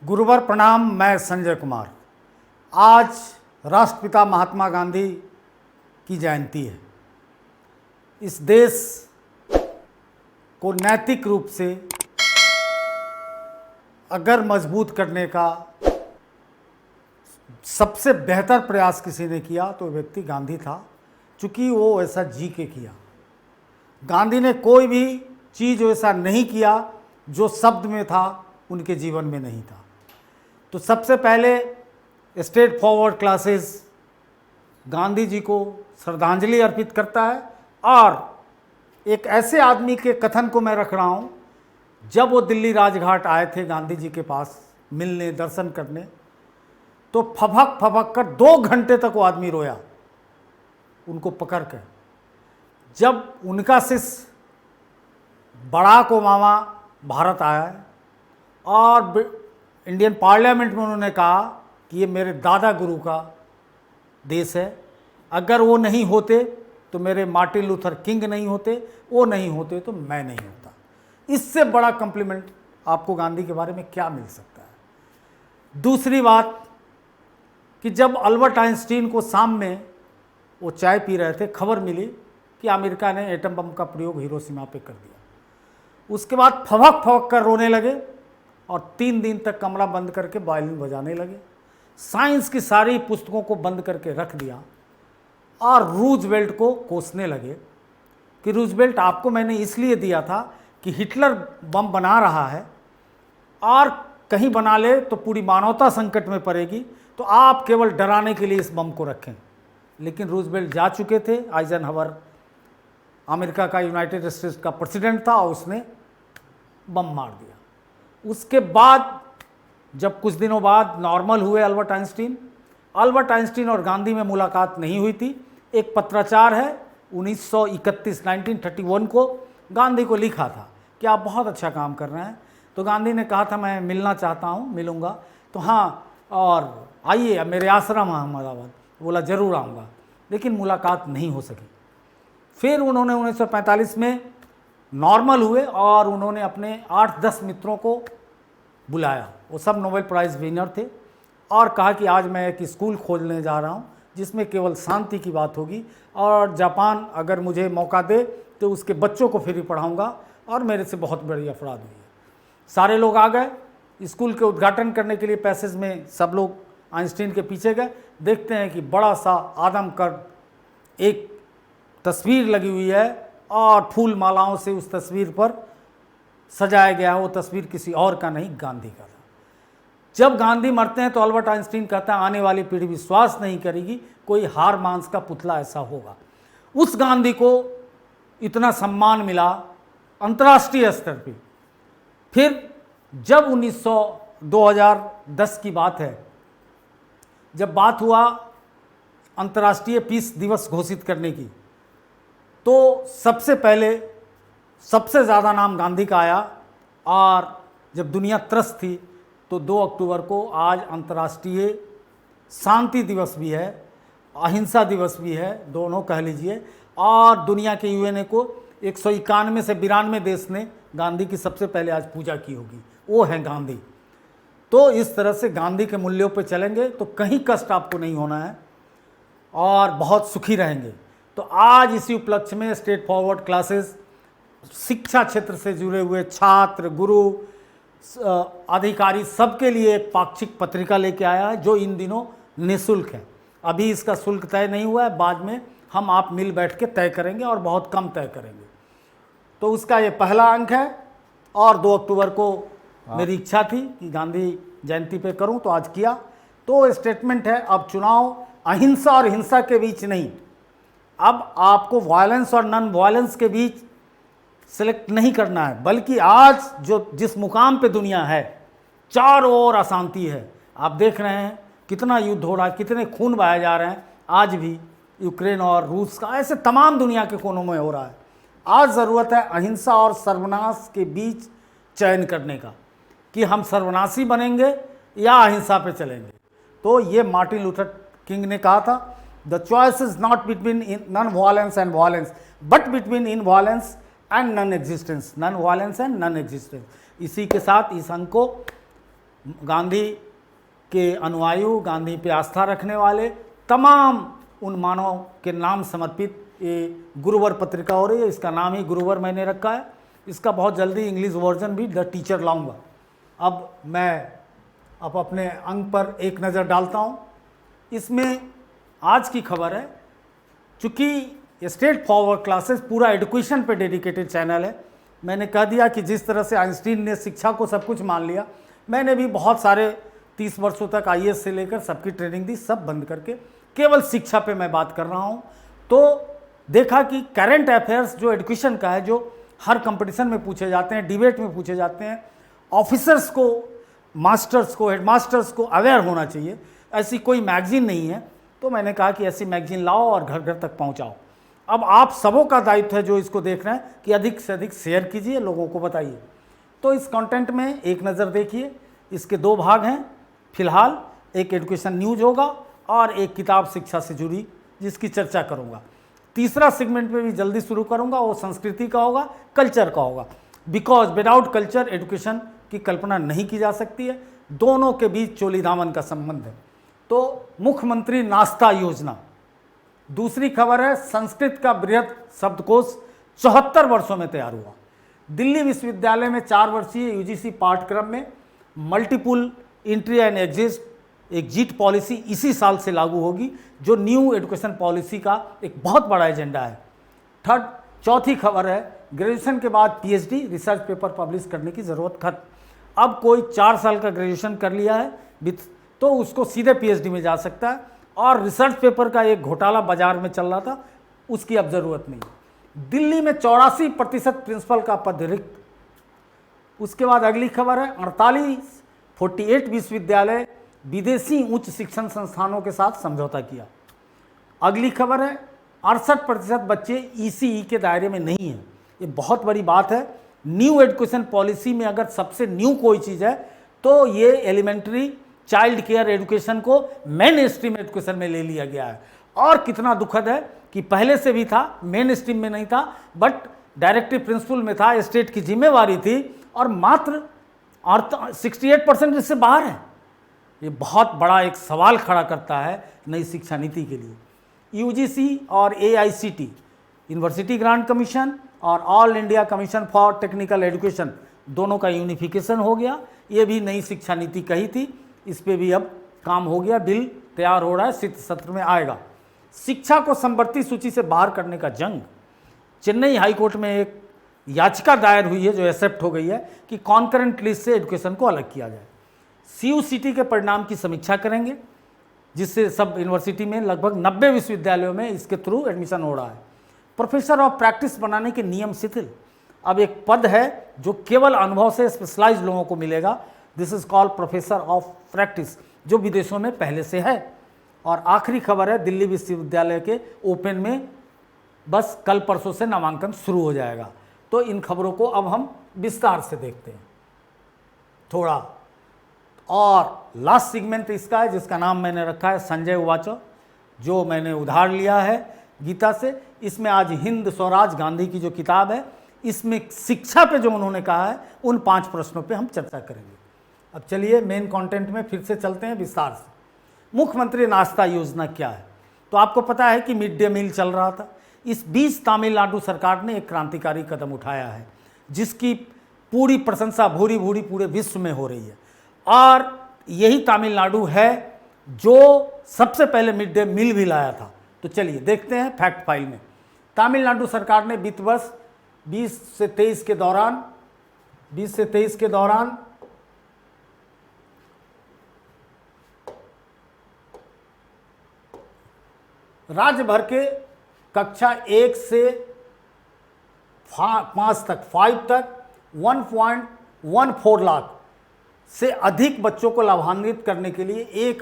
गुरुवर प्रणाम। मैं संजय कुमार। आज राष्ट्रपिता महात्मा गांधी की जयंती है। इस देश को नैतिक रूप से अगर मजबूत करने का सबसे बेहतर प्रयास किसी ने किया तो व्यक्ति गांधी था, चूँकि वो ऐसा जी के किया। गांधी ने कोई भी चीज़ ऐसा नहीं किया जो शब्द में था उनके जीवन में नहीं था। तो सबसे पहले straight forward classes Gandhi ji को श्रद्धांजलि अर्पित करता है। और एक ऐसे आदमी के कथन को मैं रख रहा हूँ, जब वो दिल्ली राजघाट आए थे गांधी जी के पास मिलने, दर्शन करने, तो फपक फपक कर 2 घंटे तक वो आदमी रोया उनको पकड़ कर। जब उनका शिष्य बराक ओबामा भारत आया और इंडियन पार्लियामेंट में उन्होंने कहा कि ये मेरे दादा गुरु का देश है, अगर वो नहीं होते तो मेरे मार्टिन लूथर किंग नहीं होते, वो नहीं होते तो मैं नहीं होता। इससे बड़ा कॉम्प्लीमेंट आपको गांधी के बारे में क्या मिल सकता है। दूसरी बात कि जब अल्बर्ट आइंस्टीन को शाम में वो चाय पी रहे थे, खबर मिली कि अमेरिका ने एटम बम का प्रयोग हिरोशिमा पे कर दिया। उसके बाद फवक फवक कर रोने लगे और 3 दिन तक कमरा बंद करके वायलिन बजाने लगे। साइंस की सारी पुस्तकों को बंद करके रख दिया और रूजवेल्ट को कोसने लगे कि रूजवेल्ट, आपको मैंने इसलिए दिया था कि हिटलर बम बना रहा है और कहीं बना ले तो पूरी मानवता संकट में पड़ेगी, तो आप केवल डराने के लिए इस बम को रखें। लेकिन रूजवेल्ट जा चुके थे, आइजनहवर अमेरिका का, यूनाइटेड स्टेट्स का प्रेसिडेंट था और उसने बम मार दिया। उसके बाद जब कुछ दिनों बाद नॉर्मल हुए अल्बर्ट आइंस्टीन और गांधी में मुलाकात नहीं हुई थी। एक पत्राचार है 1931 को गांधी को लिखा था कि आप बहुत अच्छा काम कर रहे हैं। तो गांधी ने कहा था मैं मिलना चाहता हूँ, मिलूँगा। तो हाँ, और आइए मेरे आश्रम अहमदाबाद। बोला ज़रूर आऊँगा, लेकिन मुलाकात नहीं हो सकी। फिर उन्होंने 1945 में नॉर्मल हुए और उन्होंने अपने 8-10 मित्रों को बुलाया। वो सब नोबेल प्राइज़ विनर थे और कहा कि आज मैं एक स्कूल खोलने जा रहा हूँ जिसमें केवल शांति की बात होगी, और जापान अगर मुझे मौका दे तो उसके बच्चों को फ्री पढ़ाऊँगा, और मेरे से बहुत बड़ी अफराद हुई है। सारे लोग आ गए स्कूल के उद्घाटन करने के लिए। पैसेज में सब लोग आइंस्टीन के पीछे गए। देखते हैं कि बड़ा सा आदम कर एक तस्वीर लगी हुई है और फूल मालाओं से उस तस्वीर पर सजाया गया है। वो तस्वीर किसी और का नहीं, गांधी का था। जब गांधी मरते हैं तो अल्बर्ट आइंस्टीन कहता है आने वाली पीढ़ी विश्वास नहीं करेगी, कोई हार मांस का पुतला ऐसा होगा। उस गांधी को इतना सम्मान मिला अंतर्राष्ट्रीय स्तर पर। फिर जब 2010 की बात है, जब बात हुआ अंतर्राष्ट्रीय पीस दिवस घोषित करने की, तो सबसे पहले सबसे ज़्यादा नाम गांधी का आया। और जब दुनिया त्रस्त थी तो 2 अक्टूबर को आज अंतर्राष्ट्रीय शांति दिवस भी है, अहिंसा दिवस भी है, दोनों कह लीजिए। और दुनिया के यूएनए को 191 से 92 देश ने गांधी की सबसे पहले आज पूजा की होगी, वो है गांधी। तो इस तरह से गांधी के मूल्यों पे चलेंगे तो कहीं कष्ट आपको नहीं होना है और बहुत सुखी रहेंगे। तो आज इसी उपलक्ष्य में स्ट्रेट फॉरवर्ड क्लासेस शिक्षा क्षेत्र से जुड़े हुए छात्र, गुरु, अधिकारी सबके लिए एक पाक्षिक पत्रिका लेके आया है, जो इन दिनों निःशुल्क है। अभी इसका शुल्क तय नहीं हुआ है, बाद में हम आप मिल बैठ के तय करेंगे और बहुत कम तय करेंगे। तो उसका ये पहला अंक है। और 2 अक्टूबर को मेरी इच्छा थी कि गांधी जयंती पे करूं, तो आज किया। तो स्टेटमेंट है, अब चुनाव अहिंसा और हिंसा के बीच नहीं, अब आपको वायलेंस और नॉन वायलेंस के बीच सेलेक्ट नहीं करना है, बल्कि आज जो जिस मुकाम पे दुनिया है, चारों ओर अशांति है। आप देख रहे हैं कितना युद्ध हो रहा है, कितने खून बहाए जा रहे हैं। आज भी यूक्रेन और रूस का, ऐसे तमाम दुनिया के कोनों में हो रहा है। आज ज़रूरत है अहिंसा और सर्वनाश के बीच चयन करने का, कि हम सर्वनाशी बनेंगे या अहिंसा पे चलेंगे। तो ये मार्टिन लूथर किंग ने कहा था, the choice is not between non violence and violence, but between in violence and non existence, non violence and non existence. इसी के साथ इस अंक को गांधी के अनुयायी, गांधी पे आस्था रखने वाले तमाम उन मानव के नाम समर्पित ये गुरुवर पत्रिका हो रही है। इसका नाम ही गुरुवर मैंने रखा है। इसका बहुत जल्दी इंग्लिश वर्जन भी द टीचर लाऊंगा। अब मैं अपने अंक पर एक नज़र डालता हूँ। इसमें आज की खबर है, चूँकि स्ट्रेट फॉरवर्ड क्लासेस पूरा एजुकेशन पे डेडिकेटेड चैनल है। मैंने कह दिया कि जिस तरह से आइंस्टीन ने शिक्षा को सब कुछ मान लिया, मैंने भी बहुत सारे 30 वर्षों तक आईएएस से लेकर सबकी ट्रेनिंग दी, सब बंद करके केवल शिक्षा पे मैं बात कर रहा हूँ। तो देखा कि करंट अफेयर्स जो एजुकेशन का है, जो हर कंपटीशन में पूछे जाते हैं, डिबेट में पूछे जाते हैं, ऑफिसर्स को, मास्टर्स को, हेडमास्टर्स को अवेयर होना चाहिए, ऐसी कोई मैगजीन नहीं है। तो मैंने कहा कि ऐसी मैगजीन लाओ और घर घर तक पहुंचाओ। अब आप सबों का दायित्व है जो इसको देख रहे हैं कि अधिक से अधिक शेयर कीजिए, लोगों को बताइए। तो इस कंटेंट में एक नज़र देखिए। इसके 2 भाग हैं फिलहाल, एक एजुकेशन न्यूज होगा और एक किताब शिक्षा से जुड़ी जिसकी चर्चा करूंगा। तीसरा सेगमेंट में भी जल्दी शुरू करूंगा, वो संस्कृति का होगा, कल्चर का होगा। बिकॉज विदाउट कल्चर एजुकेशन की कल्पना नहीं की जा सकती है। दोनों के बीच चोली दामन का संबंध है। तो मुख्यमंत्री नाश्ता योजना। दूसरी खबर है, संस्कृत का बृहद शब्दकोश 74 वर्षों में तैयार हुआ। दिल्ली विश्वविद्यालय में 4 वर्षीय यूजीसी पाठ्यक्रम में multiple entry and exit policy इसी साल से लागू होगी, जो न्यू एजुकेशन पॉलिसी का एक बहुत बड़ा एजेंडा है। चौथी खबर है, ग्रेजुएशन के बाद पीएचडी रिसर्च पेपर पब्लिश करने की ज़रूरत खत्म। अब कोई 4 साल का ग्रेजुएशन कर लिया है तो उसको सीधे पीएचडी में जा सकता है, और रिसर्च पेपर का एक घोटाला बाजार में चल रहा था, उसकी अब ज़रूरत नहीं। दिल्ली में 84% प्रिंसिपल का पद रिक्त। उसके बाद अगली खबर है, 48 विश्वविद्यालय विदेशी उच्च शिक्षण संस्थानों के साथ समझौता किया। अगली खबर है, 68% बच्चे ईसीई के दायरे में नहीं हैं। ये बहुत बड़ी बात है। न्यू एजुकेशन पॉलिसी में अगर सबसे न्यू कोई चीज़ है तो ये एलिमेंट्री चाइल्ड केयर एजुकेशन को मेन स्ट्रीम एजुकेशन में ले लिया गया है। और कितना दुखद है कि पहले से भी था, मेन स्ट्रीम में नहीं था, बट डायरेक्टिव प्रिंसिपल में था, स्टेट की जिम्मेवारी थी, और मात्र 68% इससे बाहर है। ये बहुत बड़ा एक सवाल खड़ा करता है नई शिक्षा नीति के लिए। यूजीसी और एआईसीटी, यूनिवर्सिटी ग्रांट कमीशन और all India commission for technical education, दोनों का यूनिफिकेशन हो गया। ये भी नई शिक्षा नीति कही थी, इस पे भी अब काम हो गया, बिल तैयार हो रहा है, शीत सत्र में आएगा। शिक्षा को संवर्ती सूची से बाहर करने का जंग। चेन्नई हाईकोर्ट में एक याचिका दायर हुई है जो एक्सेप्ट हो गई है कि कॉन्करेंट लिस्ट से एजुकेशन को अलग किया जाए। सीयूसीटी के परिणाम की समीक्षा करेंगे, जिससे सब यूनिवर्सिटी में लगभग 90 विश्वविद्यालयों में इसके थ्रू एडमिशन हो रहा है। प्रोफेसर ऑफ प्रैक्टिस बनाने के नियम शिथिल। अब एक पद है जो केवल अनुभव से स्पेशलाइज लोगों को मिलेगा, this is called professor of practice, जो विदेशों में पहले से है। और आखिरी खबर है, दिल्ली विश्वविद्यालय के ओपन में बस कल परसों से नामांकन शुरू हो जाएगा। तो इन खबरों को अब हम विस्तार से देखते हैं थोड़ा। और लास्ट सेगमेंट इसका है जिसका नाम मैंने रखा है संजय उवाच, जो मैंने उधार लिया है गीता से। इसमें आज हिंद स्वराज गांधी की जो किताब है, इसमें शिक्षा पे जो उन्होंने कहा है उन 5 प्रश्नों पे हम चर्चा करेंगे। अब चलिए मेन कंटेंट में फिर से चलते हैं विस्तार से। मुख्यमंत्री नाश्ता योजना क्या है? तो आपको पता है कि मिड डे मील चल रहा था। इस बीच तमिलनाडु सरकार ने एक क्रांतिकारी कदम उठाया है, जिसकी पूरी प्रशंसा भूरी भूरी पूरे विश्व में हो रही है। और यही तमिलनाडु है जो सबसे पहले मिड डे मील भी लाया था। तो चलिए देखते हैं फैक्ट फाइल में। तमिलनाडु सरकार ने वित्त वर्ष 20 से 23 के दौरान राज्य भर के कक्षा 1 से 5 तक 1.14 लाख से अधिक बच्चों को लाभान्वित करने के लिए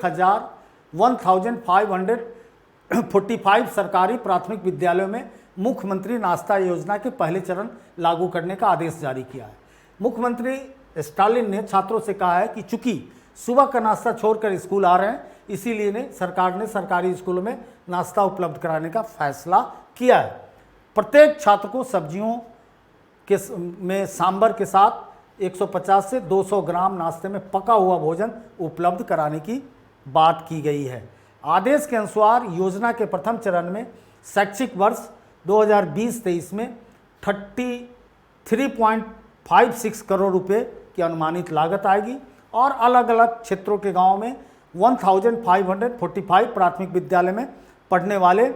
1545 सरकारी प्राथमिक विद्यालयों में मुख्यमंत्री नाश्ता योजना के पहले चरण लागू करने का आदेश जारी किया है। मुख्यमंत्री स्टालिन ने छात्रों से कहा है कि चूंकि सुबह का नाश्ता छोड़कर स्कूल आ रहे हैं, इसीलिए सरकार ने सरकारी स्कूलों में नाश्ता उपलब्ध कराने का फैसला किया है। प्रत्येक छात्र को सब्जियों में सांभर के साथ 150 से 200 ग्राम नाश्ते में पका हुआ भोजन उपलब्ध कराने की बात की गई है। आदेश के अनुसार योजना के प्रथम चरण में शैक्षिक वर्ष 2020-23 में 33.56 करोड़ रुपए की अनुमानित लागत आएगी और अलग अलग क्षेत्रों के गांवों में 1545 प्राथमिक विद्यालय में पढ़ने वाले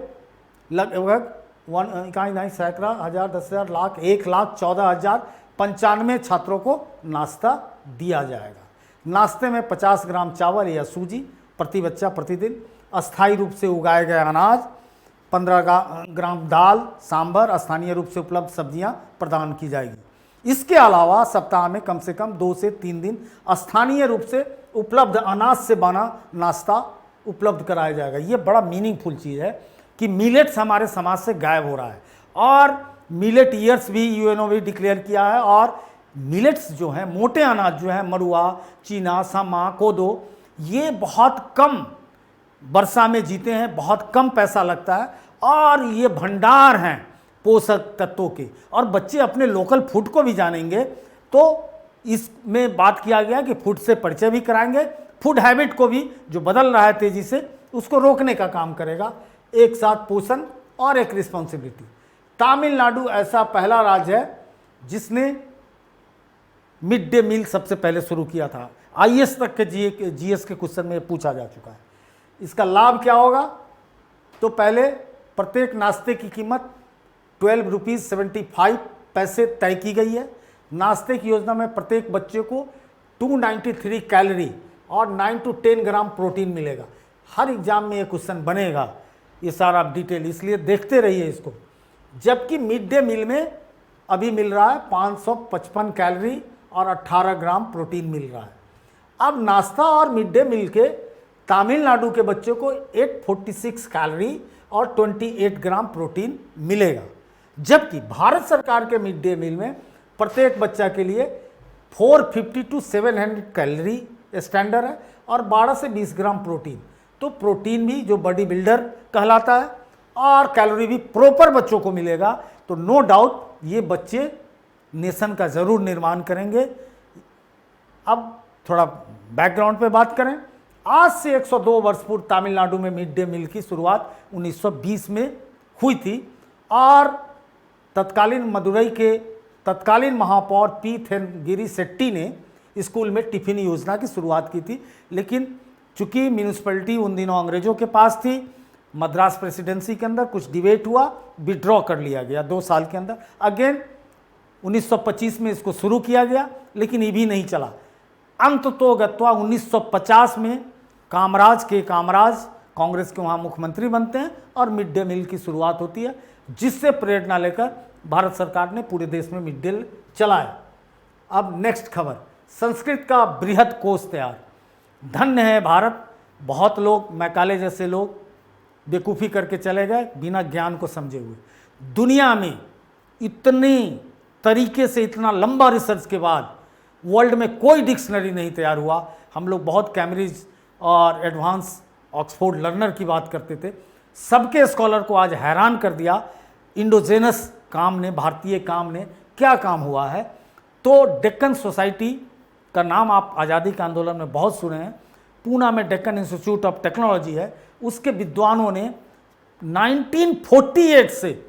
लगभग सैकड़ा हजार 10,000 लाख 1,14,095 छात्रों को नाश्ता दिया जाएगा। नाश्ते में 50 ग्राम चावल या सूजी प्रति बच्चा प्रतिदिन, अस्थायी रूप से उगाए गए अनाज, 15 ग्राम दाल, सांभर, स्थानीय रूप से उपलब्ध सब्जियां प्रदान की जाएगी। इसके अलावा सप्ताह में कम से कम 2 से 3 दिन स्थानीय रूप से उपलब्ध अनाज से बना नाश्ता उपलब्ध कराया जाएगा। ये बड़ा मीनिंगफुल चीज़ है कि मिलेट्स हमारे समाज से गायब हो रहा है और मिलेट ईयर्स भी यूएनओ भी डिक्लेयर किया है। और मिलेट्स जो हैं, मोटे अनाज जो है, मरुआ, चीना, समा, कोदो, ये बहुत कम वर्षा में जीते हैं, बहुत कम पैसा लगता है और ये भंडार हैं पोषक तत्वों के। और बच्चे अपने लोकल फूड को भी जानेंगे तो इसमें बात किया गया कि फूड से परिचय भी कराएंगे, फूड हैबिट को भी जो बदल रहा है तेजी से उसको रोकने का काम करेगा। एक साथ पोषण और एक रिस्पॉन्सिबिलिटी। तमिलनाडु ऐसा पहला राज्य है जिसने मिड डे मील सबसे पहले शुरू किया था। आईएएस तक के जीएस के क्वेश्चन में पूछा जा चुका है। इसका लाभ क्या होगा? तो पहले प्रत्येक नाश्ते की कीमत 12 रुपीज़ 75 पैसे तय की गई है। नाश्ते की योजना में प्रत्येक बच्चे को 293 कैलोरी और 9 to 10 ग्राम प्रोटीन मिलेगा। हर एग्जाम में ये क्वेश्चन बनेगा, ये सारा डिटेल, इसलिए देखते रहिए इसको। जबकि मिड डे मील में अभी मिल रहा है 555 कैलोरी और 18 ग्राम प्रोटीन मिल रहा है। अब नाश्ता और मिड डे मील के तमिलनाडु के बच्चों को 846 कैलोरी और 28 ग्राम प्रोटीन मिलेगा। जबकि भारत सरकार के मिड डे मील में प्रत्येक बच्चा के लिए 450 to 700 कैलोरी स्टैंडर्ड है और 12 से 20 ग्राम प्रोटीन। तो प्रोटीन भी जो बॉडी बिल्डर कहलाता है और कैलोरी भी प्रॉपर बच्चों को मिलेगा। तो नो डाउट ये बच्चे नेशन का ज़रूर निर्माण करेंगे। अब थोड़ा बैकग्राउंड पे बात करें। आज से 102 वर्ष पूर्व तमिलनाडु में मिड डे मील की शुरुआत 1920 में हुई थी और तत्कालीन मदुरई के तत्कालीन महापौर पी थेनगिरी शेट्टी ने स्कूल में टिफिन योजना की शुरुआत की थी। लेकिन चूंकि म्यूनिसिपैलिटी उन दिनों अंग्रेजों के पास थी, मद्रास प्रेसिडेंसी के अंदर कुछ डिबेट हुआ, विड्रॉ कर लिया गया 2 साल के अंदर। अगेन 1925 में इसको शुरू किया गया, लेकिन ये भी नहीं चला। अंततोगत्वा 1950 में कामराज कांग्रेस के वहाँ मुख्यमंत्री बनते हैं और मिड डे मील की शुरुआत होती है, जिससे प्रेरणा लेकर भारत सरकार ने पूरे देश में मिड डे चलाया। अब नेक्स्ट खबर, संस्कृत का बृहद कोश तैयार। धन्य है भारत, बहुत लोग मैकाले जैसे लोग बेवकूफ़ी करके चले गए बिना ज्ञान को समझे हुए। दुनिया में इतनी तरीके से इतना लंबा रिसर्च के बाद वर्ल्ड में कोई डिक्शनरी नहीं तैयार हुआ। हम लोग बहुत कैम्ब्रिज और एडवांस ऑक्सफोर्ड लर्नर की बात करते थे, सबके स्कॉलर को आज हैरान कर दिया इंडोजेनस काम ने, भारतीय काम ने क्या काम हुआ है। तो डेक्कन सोसाइटी का नाम आप आज़ादी के आंदोलन में बहुत सुने हैं। पूना में डेक्कन इंस्टीट्यूट ऑफ टेक्नोलॉजी है, उसके विद्वानों ने 1948 से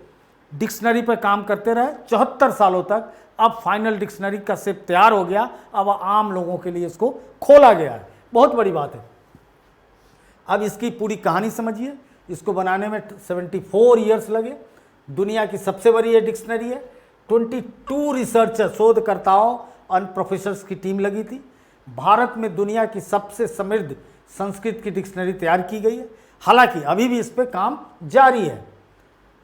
डिक्शनरी पर काम करते रहे 74 सालों तक। अब फाइनल डिक्शनरी का सेट तैयार हो गया, अब आम लोगों के लिए इसको खोला गया है, बहुत बड़ी बात है। अब इसकी पूरी कहानी समझिए। इसको बनाने में 74 ईयर्स लगे। दुनिया की सबसे बड़ी ये डिक्शनरी है। 22 रिसर्चर, शोधकर्ताओं और प्रोफेसर्स की टीम लगी थी। भारत में दुनिया की सबसे समृद्ध संस्कृत की डिक्शनरी तैयार की गई है। हालांकि अभी भी इस पर काम जारी है।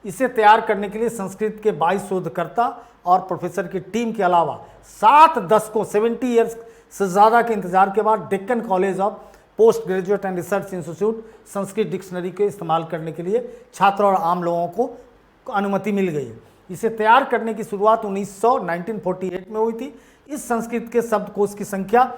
इसे तैयार करने के लिए संस्कृत के 22 शोधकर्ता और प्रोफेसर की टीम के अलावा 7 दशकों 70 ईयर्स से ज़्यादा के इंतजार के बाद Deccan college of post graduate and research institute Sanskrit dictionary के इस्तेमाल करने के लिए छात्रों और आम लोगों को अनुमति मिल गई है। इसे तैयार करने की शुरुआत 1948 में हुई थी। इस संस्कृत के शब्दकोश की संख्या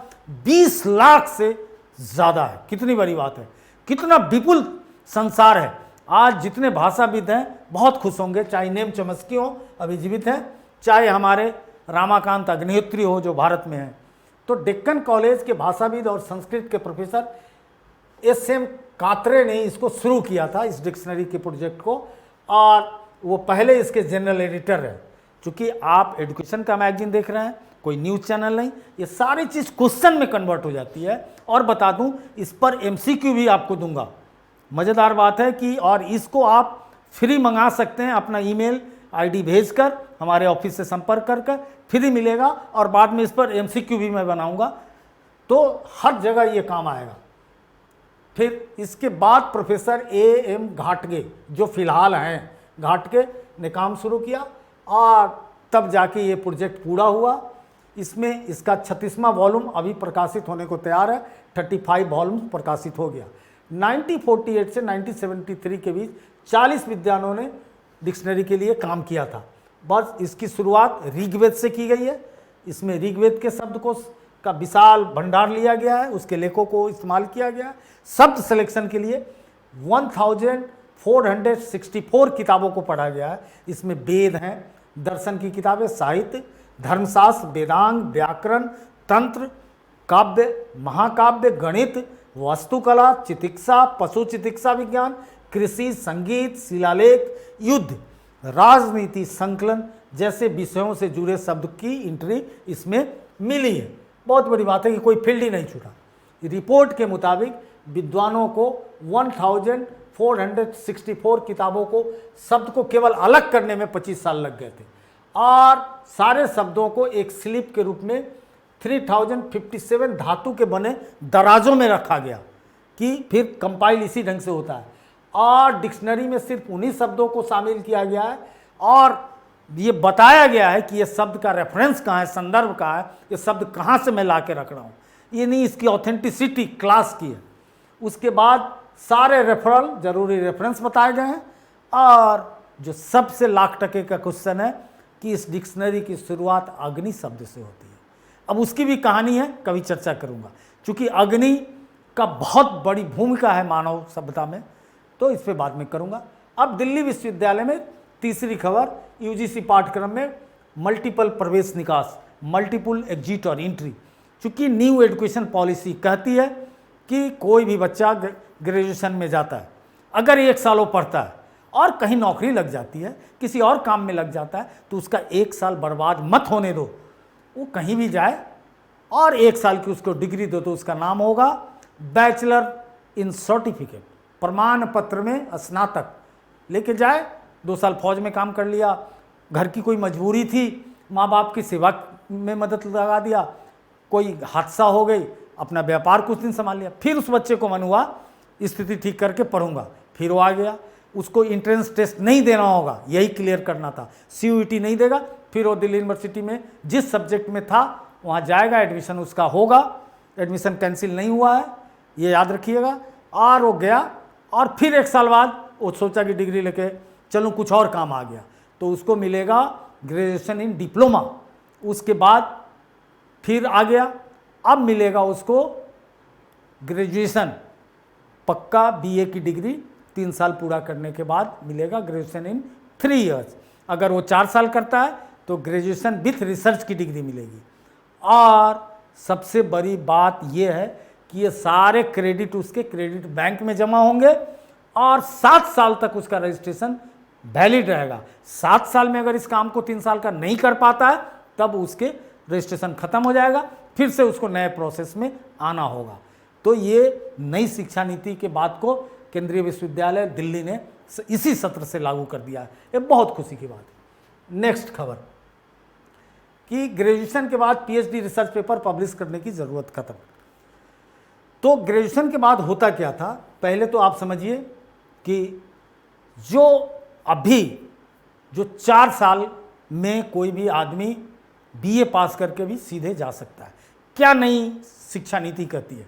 20 लाख से ज़्यादा है। कितनी बड़ी बात है, कितना विपुल संसार है। आज जितने भाषाविद हैं बहुत खुश होंगे, चाहे नेम चॉम्स्की हो, अभी जीवित हैं, चाहे हमारे रामाकांत अग्निहोत्री हो जो भारत में है। तो डेक्कन कॉलेज के भाषाविद और संस्कृत के प्रोफेसर एस.एम. कात्रे ने इसको शुरू किया था, इस डिक्शनरी के प्रोजेक्ट को, और वो पहले इसके जनरल एडिटर है। चूँकि आप एजुकेशन का मैगजीन देख रहे हैं, कोई न्यूज़ चैनल नहीं, ये सारी चीज़ क्वेश्चन में कन्वर्ट हो जाती है। और बता दूं, इस पर MCQ भी आपको दूंगा। मज़ेदार बात है कि और इसको आप फ्री मंगा सकते हैं, अपना ईमेल आईडी भेजकर हमारे ऑफिस से संपर्क कर फ्री मिलेगा, और बाद में इस पर MCQ भी मैं बनाऊंगा, तो हर जगह ये काम आएगा। फिर इसके बाद प्रोफेसर A.M. घाटगे, जो फिलहाल हैं घाटगे, ने काम शुरू किया, और तब जाके ये प्रोजेक्ट पूरा हुआ। इसमें इसका 36वां वॉल्यूम अभी प्रकाशित होने को तैयार है, 35 वॉल्यूम प्रकाशित हो गया। 1948 से 1973 के बीच 40 विद्वानों ने डिक्शनरी के लिए काम किया था। बस इसकी शुरुआत ऋग्वेद से की गई है। इसमें ऋग्वेद के शब्दकोश का विशाल भंडार लिया गया है, उसके लेखों को इस्तेमाल किया गया है। शब्द सिलेक्शन के लिए 1464 किताबों को पढ़ा गया है। इसमें वेद हैं, दर्शन की किताबें, साहित्य, धर्मशास्त्र, वेदांग, व्याकरण, तंत्र, काव्य, महाकाव्य, गणित, वास्तुकला, चिकित्सा, पशु चिकित्सा विज्ञान, कृषि, संगीत, शिलालेख, युद्ध, राजनीति, संकलन जैसे विषयों से जुड़े शब्द की एंट्री इसमें मिली है। बहुत बड़ी बात है कि कोई फील्ड ही नहीं छूटा। रिपोर्ट के मुताबिक विद्वानों को 1464 किताबों को, शब्द को केवल अलग करने में 25 साल लग गए थे, और सारे शब्दों को एक स्लिप के रूप में 3057 धातु के बने दराजों में रखा गया, कि फिर कंपाइल इसी ढंग से होता है। और डिक्शनरी में सिर्फ उन्हीं शब्दों को शामिल किया गया है, और ये बताया गया है कि ये शब्द का रेफरेंस कहाँ है, संदर्भ कहाँ है, ये शब्द कहाँ से मैं ला के रख रहा हूँ। ये नहीं, इसकी ऑथेंटिसिटी क्लास की है। उसके बाद सारे रेफरल, जरूरी रेफरेंस बताए गए हैं। और जो सबसे लाख टके का क्वेश्चन है कि इस डिक्शनरी की शुरुआत अग्नि शब्द से होती है। अब उसकी भी कहानी है, कभी चर्चा करूंगा, क्योंकि अग्नि का बहुत बड़ी भूमिका है मानव सभ्यता में, तो इस पर बाद में करूंगा। अब दिल्ली विश्वविद्यालय में तीसरी खबर, UGC पाठ्यक्रम में मल्टीपल प्रवेश निकास, मल्टीपल एग्जिट और एंट्री। चूँकि न्यू एजुकेशन पॉलिसी कहती है कि कोई भी बच्चा ग्रेजुएशन में जाता है, अगर 1 साल वो पढ़ता है और कहीं नौकरी लग जाती है, किसी और काम में लग जाता है, तो उसका 1 साल बर्बाद मत होने दो। वो कहीं भी जाए और 1 साल की उसको डिग्री दो, तो उसका नाम होगा बैचलर इन सर्टिफिकेट, प्रमाण पत्र में स्नातक लेके जाए। 2 साल फौज में काम कर लिया, घर की कोई मजबूरी थी, माँ बाप की सेवा में मदद लगा दिया, कोई हादसा हो गई, अपना व्यापार कुछ दिन संभाल लिया, फिर उस बच्चे को मन हुआ स्थिति ठीक करके पढ़ूंगा, फिर वो आ गया, उसको एंट्रेंस टेस्ट नहीं देना होगा, यही क्लियर करना था, CUET नहीं देगा, फिर वो दिल्ली यूनिवर्सिटी में जिस सब्जेक्ट में था वहाँ जाएगा, एडमिशन उसका होगा। एडमिशन कैंसिल नहीं हुआ है, ये याद रखिएगा। और वो गया, और फिर 1 साल बाद वो सोचा कि डिग्री लेके चलूँ, कुछ और काम आ गया, तो उसको मिलेगा ग्रेजुएशन इन डिप्लोमा। उसके बाद फिर आ गया, अब मिलेगा उसको ग्रेजुएशन पक्का BA की डिग्री 3 साल पूरा करने के बाद मिलेगा ग्रेजुएशन इन 3 इयर्स। अगर वो 4 साल करता है तो ग्रेजुएशन विथ रिसर्च की डिग्री मिलेगी। और सबसे बड़ी बात ये है कि ये सारे क्रेडिट उसके क्रेडिट बैंक में जमा होंगे, और 7 साल तक उसका रजिस्ट्रेशन वैलिड रहेगा। 7 साल में अगर इस काम को 3 साल का नहीं कर पाता है, तब उसके रजिस्ट्रेशन खत्म हो जाएगा, फिर से उसको नए प्रोसेस में आना होगा। तो ये नई शिक्षा नीति के बाद को केंद्रीय विश्वविद्यालय दिल्ली ने इसी सत्र से लागू कर दिया है। ये बहुत खुशी की बात है। नेक्स्ट खबर कि ग्रेजुएशन के बाद PhD रिसर्च पेपर पब्लिश करने की ज़रूरत खत्म। तो ग्रेजुएशन के बाद होता क्या था, पहले तो आप समझिए कि जो अभी जो 4 साल में कोई भी आदमी BA पास करके भी सीधे जा सकता है। क्या नई शिक्षा नीति कहती है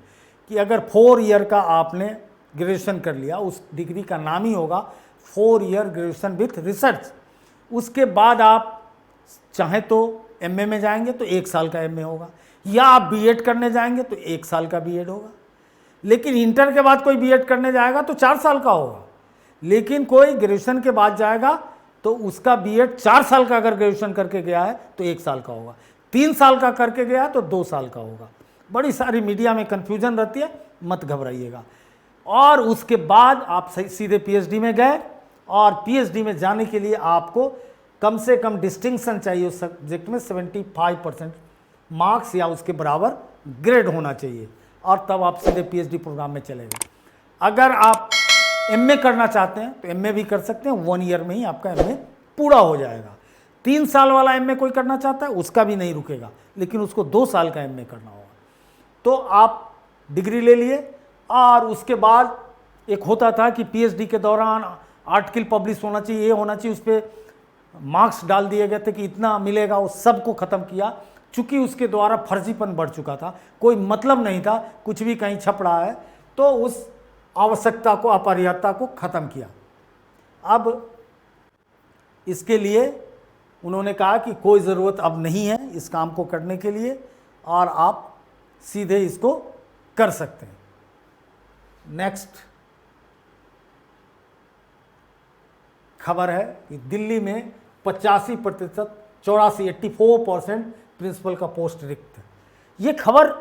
कि अगर 4 ईयर का आपने ग्रेजुएशन कर लिया, उस डिग्री का नाम ही होगा 4 ईयर ग्रेजुएशन विथ रिसर्च। उसके बाद आप चाहें तो MA में जाएंगे तो 1 साल का MA होगा, या आप B.Ed करने जाएंगे तो 1 साल का B.Ed होगा। लेकिन इंटर के बाद कोई B.Ed करने जाएगा तो 4 साल का होगा। लेकिन कोई ग्रेजुएशन के बाद जाएगा तो उसका बीएड 4 साल का अगर ग्रेजुएशन करके गया है तो 1 साल का होगा, 3 साल का करके गया तो 2 साल का होगा। बड़ी सारी मीडिया में कन्फ्यूजन रहती है, मत घबराइएगा। और उसके बाद आप सीधे पीएचडी में गए, और पीएचडी में जाने के लिए आपको कम से कम डिस्टिंक्शन चाहिए उस सब्जेक्ट में, 75% मार्क्स या उसके बराबर ग्रेड होना चाहिए, और तब आप सीधे पीएचडी प्रोग्राम में चले गए। अगर आप एमए करना चाहते हैं तो एमए भी कर सकते हैं, 1 ईयर में ही आपका एमए पूरा हो जाएगा। 3 साल वाला एमए कोई करना चाहता है उसका भी नहीं रुकेगा, लेकिन उसको 2 साल का एमए करना होगा। तो आप डिग्री ले लिए, और उसके बाद एक होता था कि पीएचडी के दौरान आर्टिकल पब्लिश होना चाहिए, ये होना चाहिए, उस पर मार्क्स डाल दिए गए थे कि इतना मिलेगा, वो सबको ख़त्म किया। चूंकि उसके द्वारा फर्जीपन बढ़ चुका था, कोई मतलब नहीं था, कुछ भी कहीं छप रहा है, तो उस आवश्यकता को, अपरिहार्यता को ख़त्म किया। अब इसके लिए उन्होंने कहा कि कोई ज़रूरत अब नहीं है इस काम को करने के लिए, और आप सीधे इसको कर सकते हैं। नेक्स्ट खबर है कि दिल्ली में 85%, 84% प्रिंसिपल का पोस्ट रिक्त है। ये खबर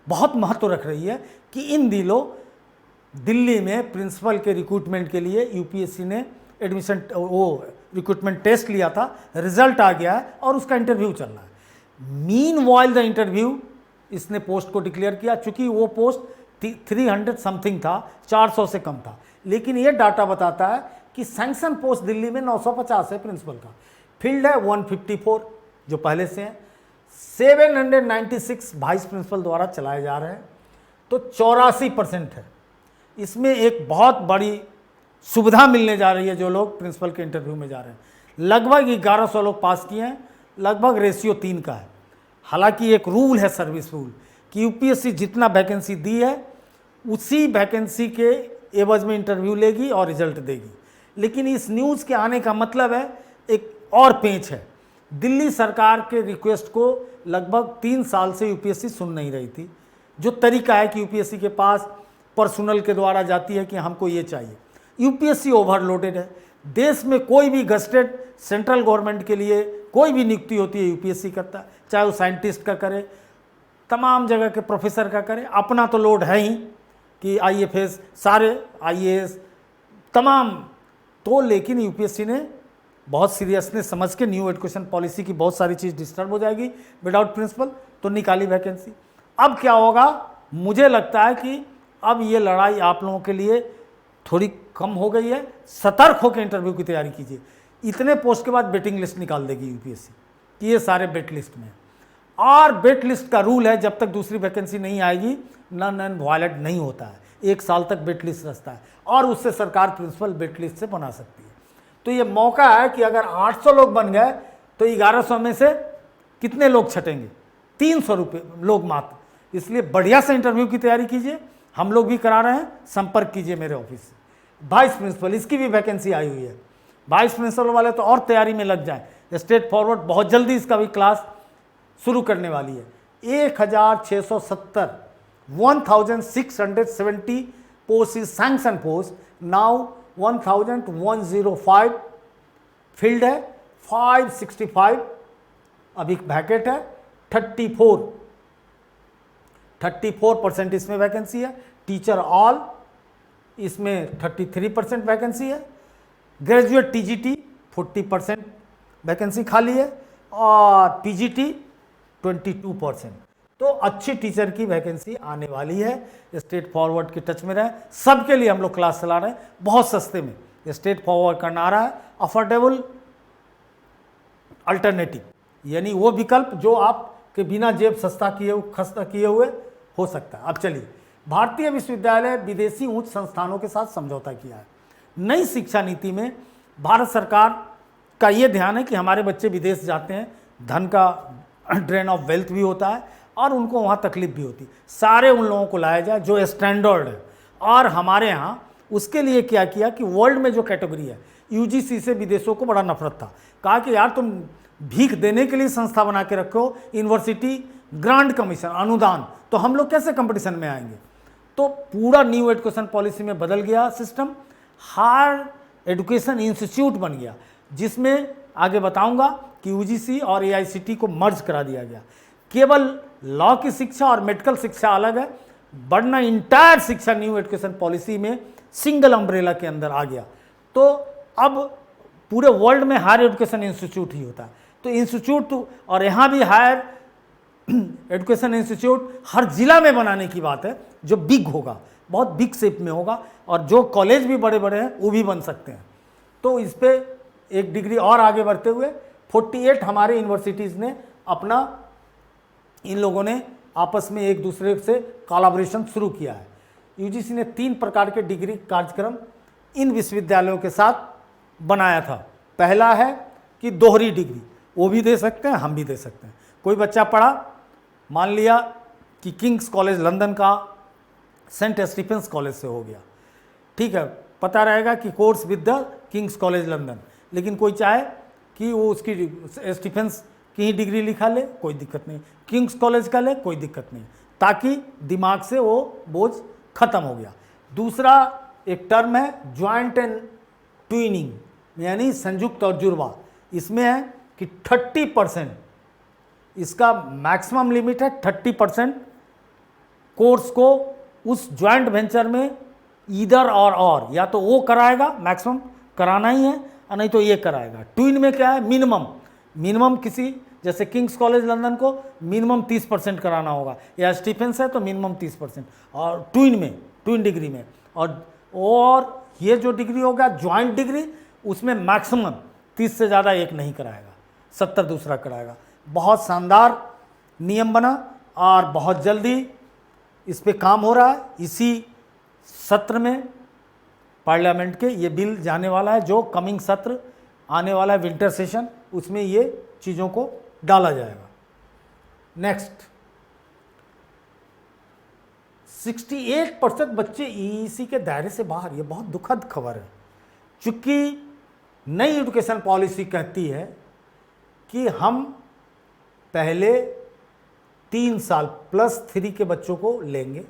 बहुत महत्व रख रही है कि इन दिनों दिल्ली में प्रिंसिपल के रिक्रूटमेंट के लिए यूपीएससी ने एडमिशन रिक्रूटमेंट टेस्ट लिया था, रिजल्ट आ गया है और उसका इंटरव्यू चल रहा है। मीनवाइल द इंटरव्यू इसने पोस्ट को डिक्लेयर किया, चूंकि वो पोस्ट 300 समथिंग था, 400 से कम था, लेकिन ये डाटा बताता है कि सैंक्शन पोस्ट दिल्ली में 950 है प्रिंसिपल का, फील्ड है 154 जो पहले से है, 796 वाइस प्रिंसिपल द्वारा चलाए जा रहे हैं, तो 84% है। इसमें एक बहुत बड़ी सुविधा मिलने जा रही है जो लोग प्रिंसिपल के इंटरव्यू में जा रहे हैं। लगभग 1100 लोग पास किए हैं, लगभग रेशियो 3 का है। हालांकि एक रूल है, सर्विस रूल, कि यूपीएससी जितना वैकेंसी दी है उसी वैकेंसी के एवज में इंटरव्यू लेगी और रिजल्ट देगी। लेकिन इस न्यूज़ के आने का मतलब है एक और पेंच है। दिल्ली सरकार के रिक्वेस्ट को लगभग 3 साल से यूपीएससी सुन नहीं रही थी। जो तरीका है कि यूपीएससी के पास पर्सनल के द्वारा जाती है कि हमको ये चाहिए। यूपीएससी ओवरलोडेड है। देश में कोई भी गस्टेड सेंट्रल गवर्नमेंट के लिए कोई भी नियुक्ति होती है यूपीएससी करता है, चाहे वो साइंटिस्ट का करे, तमाम जगह के प्रोफेसर का करे। अपना तो लोड है ही कि आईएफएस, सारे आईएएस तमाम, तो लेकिन यूपीएससी ने बहुत सीरियसनेस समझ के न्यू एजुकेशन पॉलिसी की बहुत सारी चीज़ डिस्टर्ब हो जाएगी विदाउट प्रिंसिपल, तो निकाली वैकेंसी। अब क्या होगा, मुझे लगता है कि अब ये लड़ाई आप लोगों के लिए थोड़ी कम हो गई है। सतर्क होकर इंटरव्यू की तैयारी कीजिए। इतने पोस्ट के बाद वेटिंग लिस्ट निकाल देगी यूपीएससी कि ये सारे वेट लिस्ट में, और वेट लिस्ट का रूल है जब तक दूसरी वैकेंसी नहीं आएगी नन एंड वायलेट नहीं होता है। 1 साल तक वेट लिस्ट रखता है और उससे सरकार प्रिंसिपल वेट लिस्ट से बना सकती है। तो ये मौका है कि अगर 800 लोग बन गए तो 1100 में से कितने लोग छटेंगे, 300 लोग मात्र। इसलिए बढ़िया से इंटरव्यू की तैयारी कीजिए, हम लोग भी करा रहे हैं, संपर्क कीजिए मेरे ऑफिस से। वाइस प्रिंसिपल, इसकी भी वैकेंसी आई हुई है। वाइस प्रिंसिपल वाले तो और तैयारी में लग जाएं। स्टेट फॉरवर्ड बहुत जल्दी इसका भी क्लास शुरू करने वाली है। 1670 1670 post is sanction post, now 1105 field है, 565 अभी वैकेट है, 34% इसमें वैकेंसी है। टीचर ऑल इसमें 33% वैकेंसी है। ग्रेजुएट टीजीटी 40% वैकेंसी खाली है, और पीजीटी 22%। तो अच्छी टीचर की वैकेंसी आने वाली है। स्टेट फॉरवर्ड के टच में रहे, सबके लिए हम लोग क्लास चला रहे हैं बहुत सस्ते में। स्टेट फॉरवर्ड करना आ रहा है, अफोर्डेबल अल्टरनेटिव, यानी वो विकल्प जो आपके बिना जेब खस्ता किए हुए हो सकता है। अब चलिए, भारतीय विश्वविद्यालय विदेशी उच्च संस्थानों के साथ समझौता किया है। नई शिक्षा नीति में भारत सरकार का ये ध्यान है कि हमारे बच्चे विदेश जाते हैं, धन का ड्रेन ऑफ वेल्थ भी होता है और उनको वहाँ तकलीफ भी होती है। सारे उन लोगों को लाया जाए जो स्टैंडर्ड है। और हमारे यहाँ उसके लिए क्या किया कि वर्ल्ड में जो कैटेगरी है, यूजीसी से विदेशों को बड़ा नफरत था। कहा कि यार तुम भीख देने के लिए संस्था बना के रखो, यूनिवर्सिटी ग्रांट कमीशन अनुदान, तो हम लोग कैसे कंपटीशन में आएंगे। तो पूरा न्यू एजुकेशन पॉलिसी में बदल गया सिस्टम, हायर एजुकेशन इंस्टीट्यूट बन गया। जिसमें आगे बताऊंगा कि यूजीसी और एआईसीटी को मर्ज करा दिया गया। केवल लॉ की शिक्षा और मेडिकल शिक्षा अलग है, वरना इंटायर शिक्षा न्यू एजुकेशन पॉलिसी में सिंगल अम्ब्रेला के अंदर आ गया। तो अब पूरे वर्ल्ड में हायर एजुकेशन इंस्टीट्यूट ही होता है, तो इंस्टीट्यूट और यहाँ भी हायर एजुकेशन इंस्टीट्यूट हर जिला में बनाने की बात है, जो बिग होगा, बहुत बिग शेप में होगा, और जो कॉलेज भी बड़े बड़े हैं वो भी बन सकते हैं। तो इस पर एक डिग्री और आगे बढ़ते हुए 48 हमारे यूनिवर्सिटीज़ ने अपना, इन लोगों ने आपस में एक दूसरे से कोलैबोरेशन शुरू किया है। यूजीसी ने 3 प्रकार के डिग्री कार्यक्रम इन विश्वविद्यालयों के साथ बनाया था। पहला है कि दोहरी डिग्री, वो भी दे सकते हैं, हम भी दे सकते हैं। कोई बच्चा पढ़ा, मान लिया कि किंग्स कॉलेज लंदन का सेंट स्टीफेंस कॉलेज से हो गया, ठीक है, पता रहेगा कि course with the Kings college London, लेकिन कोई चाहे कि वो उसकी स्टीफेंस की ही डिग्री लिखा ले, कोई दिक्कत नहीं, किंग्स कॉलेज का ले, कोई दिक्कत नहीं, ताकि दिमाग से वो बोझ खत्म हो गया। दूसरा एक टर्म है ज्वाइंट एंड ट्विनिंग, यानी संयुक्त और जुड़वा। इसमें है कि 30%, इसका मैक्सिमम लिमिट है 30% कोर्स को उस ज्वाइंट वेंचर में ईदर और या तो वो कराएगा, मैक्सिमम कराना ही है, और नहीं तो ये कराएगा। ट्विन में क्या है, मिनिमम किसी जैसे किंग्स कॉलेज लंदन को मिनिमम 30% कराना होगा, या स्टीफेंस है तो मिनिमम 30%, और ट्विन डिग्री में, और ये जो डिग्री होगा ज्वाइंट डिग्री, उसमें मैक्सिमम 30 से ज़्यादा एक नहीं कराएगा, 70 दूसरा कराएगा। बहुत शानदार नियम बना और बहुत जल्दी इस पे काम हो रहा है। इसी सत्र में पार्लियामेंट के ये बिल जाने वाला है, जो कमिंग सत्र आने वाला है विंटर सेशन, उसमें ये चीज़ों को डाला जाएगा। नेक्स्ट, 68% बच्चे ईईसी के दायरे से बाहर, ये बहुत दुखद खबर है, चूँकि नई एजुकेशन पॉलिसी कहती है कि हम पहले 3 साल +3 के बच्चों को लेंगे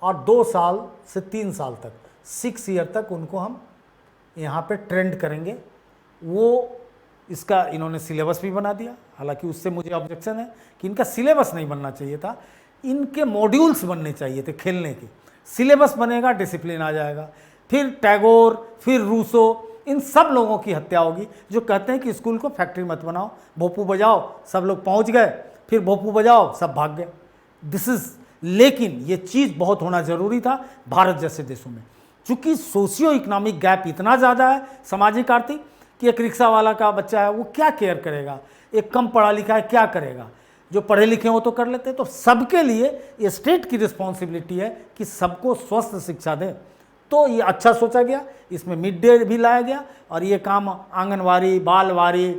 और 2 साल से 3 साल तक 6 ईयर तक उनको हम यहाँ पे ट्रेंड करेंगे। वो इसका इन्होंने सिलेबस भी बना दिया, हालांकि उससे मुझे ऑब्जेक्शन है कि इनका सिलेबस नहीं बनना चाहिए था, इनके मॉड्यूल्स बनने चाहिए थे खेलने के। सिलेबस बनेगा, डिसिप्लिन आ जाएगा। फिर टैगोर, फिर रूसो, इन सब लोगों की हत्या होगी जो कहते हैं कि स्कूल को फैक्ट्री मत बनाओ, भोपू बजाओ, सब लोग पहुंच गए, फिर भोपू बजाओ, सब भाग गए। लेकिन ये चीज़ बहुत होना जरूरी था भारत जैसे देशों में, चूंकि सोशियो इकोनॉमिक गैप इतना ज़्यादा है, सामाजिक आर्थिक, कि एक रिक्शा वाला का बच्चा है वो क्या केयर करेगा, एक कम पढ़ा लिखा है क्या करेगा, जो पढ़े लिखे हो तो कर लेते हैं। तो सबके लिए ये स्टेट की रिस्पॉन्सिबिलिटी है कि सबको स्वस्थ शिक्षा दें। तो ये अच्छा सोचा गया, इसमें मिड डे भी लाया गया, और ये काम आंगनवाड़ी, बालवाड़ी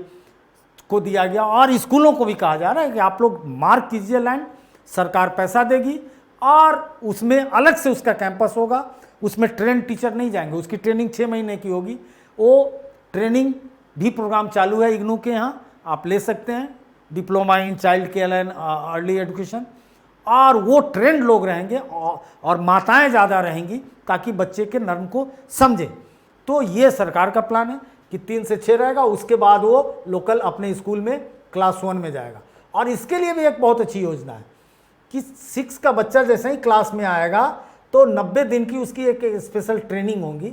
को दिया गया, और स्कूलों को भी कहा जा रहा है कि आप लोग मार्क कीजिए लैंड, सरकार पैसा देगी, और उसमें अलग से उसका कैंपस होगा, उसमें ट्रेन टीचर नहीं जाएंगे, उसकी ट्रेनिंग 6 महीने की होगी। वो ट्रेनिंग भी प्रोग्राम चालू है इग्नू के यहाँ, आप ले सकते हैं, diploma in child care and early education, और वो ट्रेंड लोग रहेंगे और माताएं ज़्यादा रहेंगी ताकि बच्चे के नर्म को समझें। तो ये सरकार का प्लान है कि 3 से 6 रहेगा, उसके बाद वो लोकल अपने स्कूल में क्लास 1 में जाएगा। और इसके लिए भी एक बहुत अच्छी योजना है कि 6 का बच्चा जैसे ही क्लास में आएगा तो 90 दिन की उसकी एक स्पेशल ट्रेनिंग होगी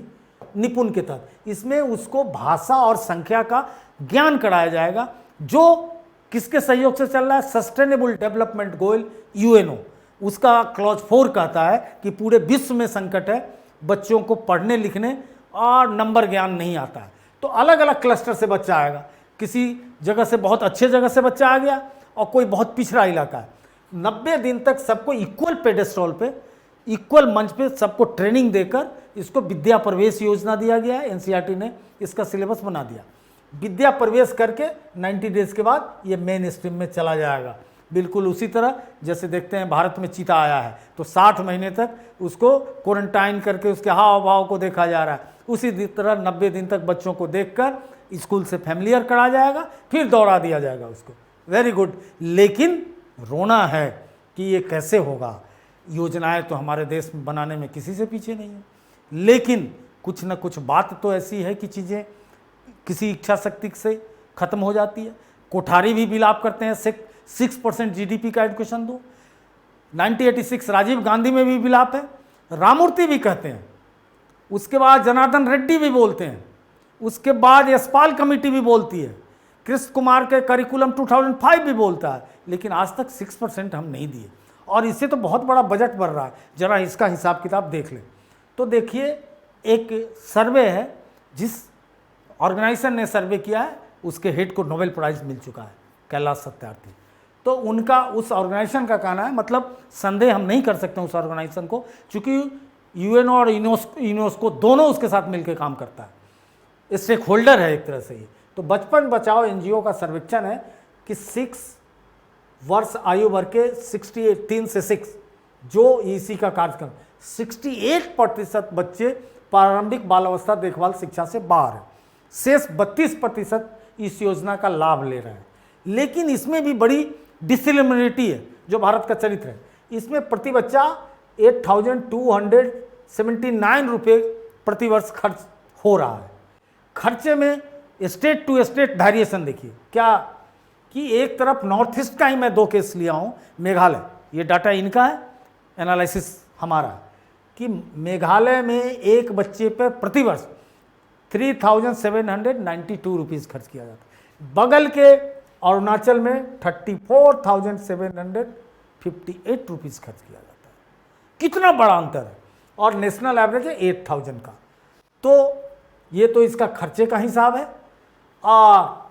निपुण के तहत। इसमें उसको भाषा और संख्या का ज्ञान कराया जाएगा, जो किसके सहयोग से चल रहा है, सस्टेनेबल डेवलपमेंट गोल यूएनओ, उसका क्लॉज 4 कहता है कि पूरे विश्व में संकट है, बच्चों को पढ़ने लिखने और नंबर ज्ञान नहीं आता है। तो अलग अलग क्लस्टर से बच्चा आएगा, किसी जगह से बहुत अच्छे जगह से बच्चा आ गया और कोई बहुत पिछड़ा इलाका है। 90 दिन तक सबको इक्वल पेडेस्टॉल पे, इक्वल मंच पे सबको ट्रेनिंग देकर इसको विद्या प्रवेश योजना दिया गया है। एनसीईआरटी ने इसका सिलेबस बना दिया। विद्या प्रवेश करके 90 डेज के बाद ये मेन स्ट्रीम में चला जाएगा। बिल्कुल उसी तरह जैसे देखते हैं भारत में चीता आया है तो 60 महीने तक उसको क्वारंटाइन करके उसके हाव भाव को देखा जा रहा है। उसी तरह 90 दिन तक बच्चों को देखकर स्कूल से फैमिलियर करा जाएगा, फिर दौड़ा दिया जाएगा उसको। Very good. लेकिन रोना है कि ये कैसे होगा। योजनाएं तो हमारे देश में बनाने में किसी से पीछे नहीं है, लेकिन कुछ न कुछ बात तो ऐसी है कि चीज़ें किसी इच्छा शक्ति से खत्म हो जाती है। कोठारी भी विलाप करते हैं 6% जीडीपी का एजुकेशन दो। 1986 राजीव गांधी में भी विलाप है, रामूर्ति भी कहते हैं, उसके बाद जनार्दन रेड्डी भी बोलते हैं, उसके बाद यशपाल कमेटी भी बोलती है, कृष्ण कुमार के करिकुलम 2005 भी बोलता है, लेकिन आज तक 6% हम नहीं दिए। और इससे तो बहुत बड़ा बजट बढ़ रहा है, जरा इसका हिसाब किताब देख लें। तो देखिए, एक सर्वे है, जिस ऑर्गेनाइजेशन ने सर्वे किया है उसके हेड को नोबेल प्राइज़ मिल चुका है, कैलाश सत्यार्थी। तो उनका, उस ऑर्गेनाइजेशन का कहना है, मतलब संदेह हम नहीं कर सकते उस ऑर्गेनाइजेशन को, क्योंकि यूएनओ और यूनेस्को दोनों उसके साथ मिलकर काम करता है, स्टेक होल्डर है एक तरह से ही। तो बचपन बचाओ एनजीओ का सर्वेक्षण है कि 6 वर्ष आयु वर्ग के 68 3 से 6 जो ईसी का कार्यक्रम, 68% बच्चे प्रारंभिक बालावस्था देखभाल शिक्षा से बाहर है, शेष 32% इस योजना का लाभ ले रहे हैं। लेकिन इसमें भी बड़ी डिसिमिलरिटी है जो भारत का चरित्र है। इसमें प्रति बच्चा 8,279 रुपये प्रति वर्ष खर्च हो रहा है। खर्चे में स्टेट टू स्टेट वेरिएशन देखिए क्या, कि एक तरफ नॉर्थ ईस्ट का ही मैं 2 केस लिया हूँ, मेघालय, ये डाटा इनका है, एनालिसिस हमारा, कि मेघालय में एक बच्चे पर प्रति वर्ष 3,792 रुपीज़ खर्च किया जाता है। बगल के अरुणाचल में 34,758 रुपीज़ खर्च किया जाता है। कितना बड़ा अंतर है। और नेशनल एवरेज है 8,000 का। तो ये तो इसका खर्चे का हिसाब है। और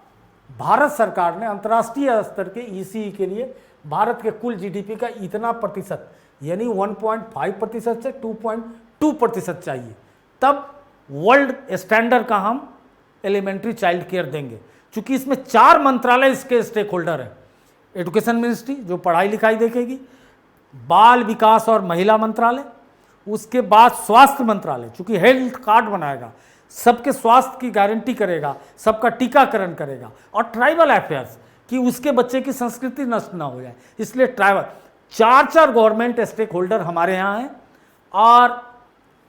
भारत सरकार ने अंतर्राष्ट्रीय स्तर के ईसीई के लिए भारत के कुल जीडीपी का इतना प्रतिशत, यानी 1.5% से 2.2% चाहिए, तब वर्ल्ड स्टैंडर्ड का हम एलिमेंट्री चाइल्ड केयर देंगे। चूंकि इसमें 4 मंत्रालय इसके स्टेक होल्डर हैं, एजुकेशन मिनिस्ट्री जो पढ़ाई लिखाई देखेगी, बाल विकास और महिला मंत्रालय, उसके बाद स्वास्थ्य मंत्रालय चूंकि हेल्थ कार्ड बनाएगा, सबके स्वास्थ्य की गारंटी करेगा, सबका टीकाकरण करेगा, और ट्राइबल अफेयर्स कि उसके बच्चे की संस्कृति नष्ट ना हो जाए, इसलिए ट्राइबल 4 गवर्नमेंट स्टेक होल्डर हमारे यहाँ हैं। और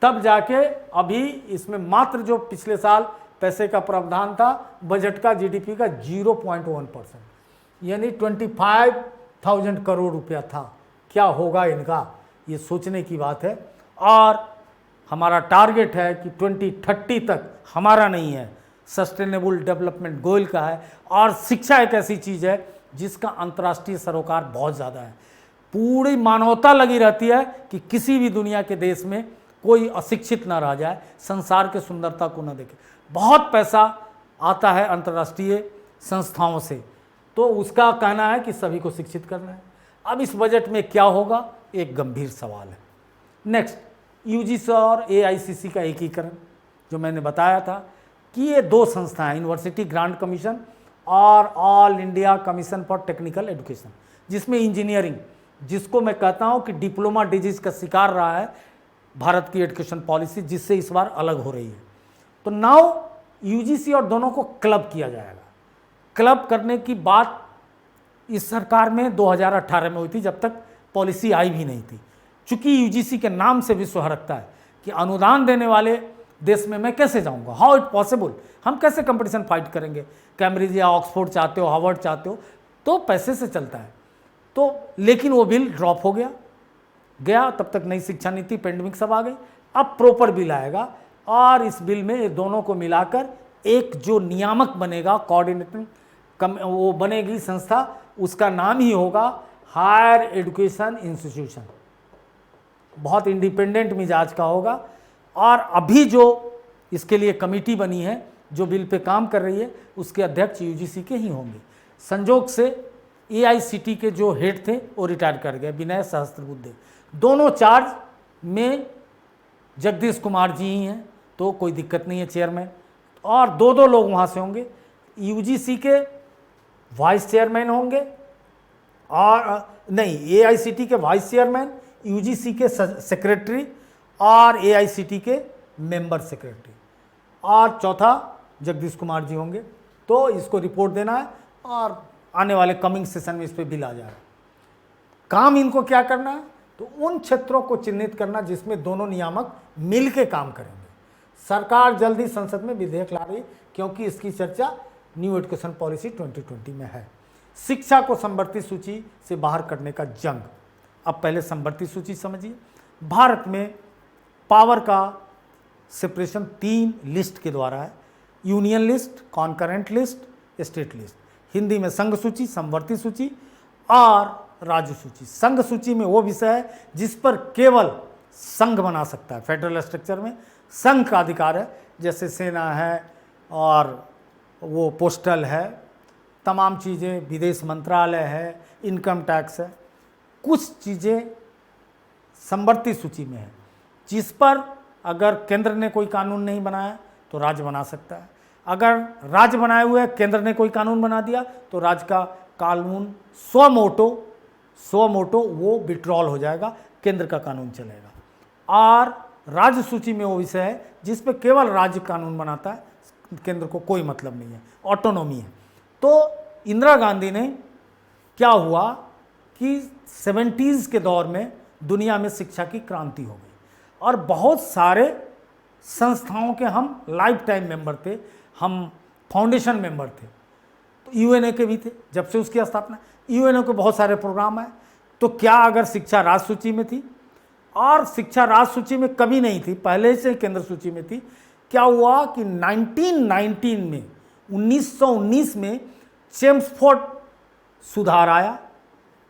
तब जाके अभी इसमें मात्र जो पिछले साल पैसे का प्रावधान था, बजट का जीडीपी का 0.1%, यानी 25,000 करोड़ रुपया था। क्या होगा इनका, ये सोचने की बात है। और हमारा टारगेट है कि 2030 तक, हमारा नहीं है, सस्टेनेबल डेवलपमेंट गोल का है। और शिक्षा एक ऐसी चीज़ है जिसका अंतर्राष्ट्रीय सरोकार बहुत ज़्यादा है। पूरी मानवता लगी रहती है कि किसी भी दुनिया के देश में कोई अशिक्षित ना रह जाए, संसार के सुंदरता को न देखे। बहुत पैसा आता है अंतर्राष्ट्रीय संस्थाओं से, तो उसका कहना है कि सभी को शिक्षित करना है। अब इस बजट में क्या होगा, एक गंभीर सवाल है। नेक्स्ट, यूजीसी और एआईसीसी का एकीकरण, जो मैंने बताया था कि ये 2 संस्थाएं, यूनिवर्सिटी ग्रांट कमीशन और all India commission for technical education, जिसमें इंजीनियरिंग, जिसको मैं कहता हूँ कि डिप्लोमा डिजीज का शिकार रहा है भारत की एजुकेशन पॉलिसी, जिससे इस बार अलग हो रही है। तो नाउ यूजीसी और दोनों को क्लब किया जाएगा। क्लब करने की बात इस सरकार में 2018 में हुई थी, जब तक पॉलिसी आई भी नहीं थी। चूंकि यूजीसी के नाम से विश्व हरकता है कि अनुदान देने वाले देश में मैं कैसे जाऊंगा, हाउ इट पॉसिबल, हम कैसे कंपटीशन फाइट करेंगे। कैम्ब्रिज या ऑक्सफोर्ड चाहते हो, हार्वर्ड चाहते हो, तो पैसे से चलता है। तो लेकिन वो बिल ड्रॉप हो गया, तब तक नई शिक्षा नीति, पेंडेमिक सब आ गई। अब प्रॉपर बिल आएगा और इस बिल में ये दोनों को मिलाकर एक जो नियामक बनेगा, कोऑर्डिनेटिंग वो बनेगी संस्था, उसका नाम ही होगा हायर एजुकेशन इंस्टीट्यूशन। बहुत इंडिपेंडेंट मिजाज का होगा। और अभी जो इसके लिए कमेटी बनी है जो बिल पे काम कर रही है, उसके अध्यक्ष यूजीसी के ही होंगे। संजोग से एआईसीटी के जो हेड थे वो रिटायर कर गए, विनय सहस्त्रबुद्धे। दोनों चार्ज में जगदीश कुमार जी ही हैं, तो कोई दिक्कत नहीं है चेयरमैन। और 2 लोग वहाँ से होंगे, यूजीसी के वाइस चेयरमैन होंगे, और नहीं, एआईसीटी के वाइस चेयरमैन, यूजीसी के सेक्रेटरी और एआईसीटी के मेंबर सेक्रेटरी, और चौथा जगदीश कुमार जी होंगे। तो इसको रिपोर्ट देना है और आने वाले कमिंग सेशन में इस पर बिल आ जाएगा। काम इनको क्या करना है, तो उन क्षेत्रों को चिन्हित करना जिसमें दोनों नियामक मिल के काम करेंगे। सरकार जल्दी संसद में विधेयक ला रही क्योंकि इसकी चर्चा न्यू एजुकेशन पॉलिसी 2020 में है। शिक्षा को समवर्ती सूची से बाहर करने का जंग। अब पहले समवर्ती सूची समझिए। भारत में पावर का सेपरेशन 3 लिस्ट के द्वारा है, union list, concurrent list, state list. Hindi में संघ सूची, समवर्ती सूची और राज्य सूची। संघ सूची में वो विषय है जिस पर केवल संघ बना सकता है। फेडरल स्ट्रक्चर में संघ का अधिकार है, जैसे सेना है और वो पोस्टल है, तमाम चीज़ें, विदेश मंत्रालय है, इनकम टैक्स है। कुछ चीज़ें समवर्ती सूची में है जिस पर अगर केंद्र ने कोई कानून नहीं बनाया तो राज्य बना सकता है। अगर राज्य बनाए हुए केंद्र ने कोई कानून बना दिया तो राज्य का कानून स्वमोटो वो विड्रॉल हो जाएगा, केंद्र का कानून चलेगा। और राज्य सूची में वो विषय है जिस पे केवल राज्य कानून बनाता है, केंद्र को कोई मतलब नहीं है, ऑटोनॉमी है। तो इंदिरा गांधी ने क्या हुआ कि 70s के दौर में दुनिया में शिक्षा की क्रांति हो गई और बहुत सारे संस्थाओं के हम लाइफ टाइम मेंबर थे, हम फाउंडेशन मेंबर थे। तो यूएनओ के भी थे जब से उसकी स्थापना। यूएनओ के बहुत सारे प्रोग्राम हैं। तो क्या अगर शिक्षा राज्य सूची में थी, और शिक्षा राज्य सूची में कभी नहीं थी, पहले से केंद्र सूची में थी। क्या हुआ कि 1919 में चेम्सफोर्ड सुधार आया,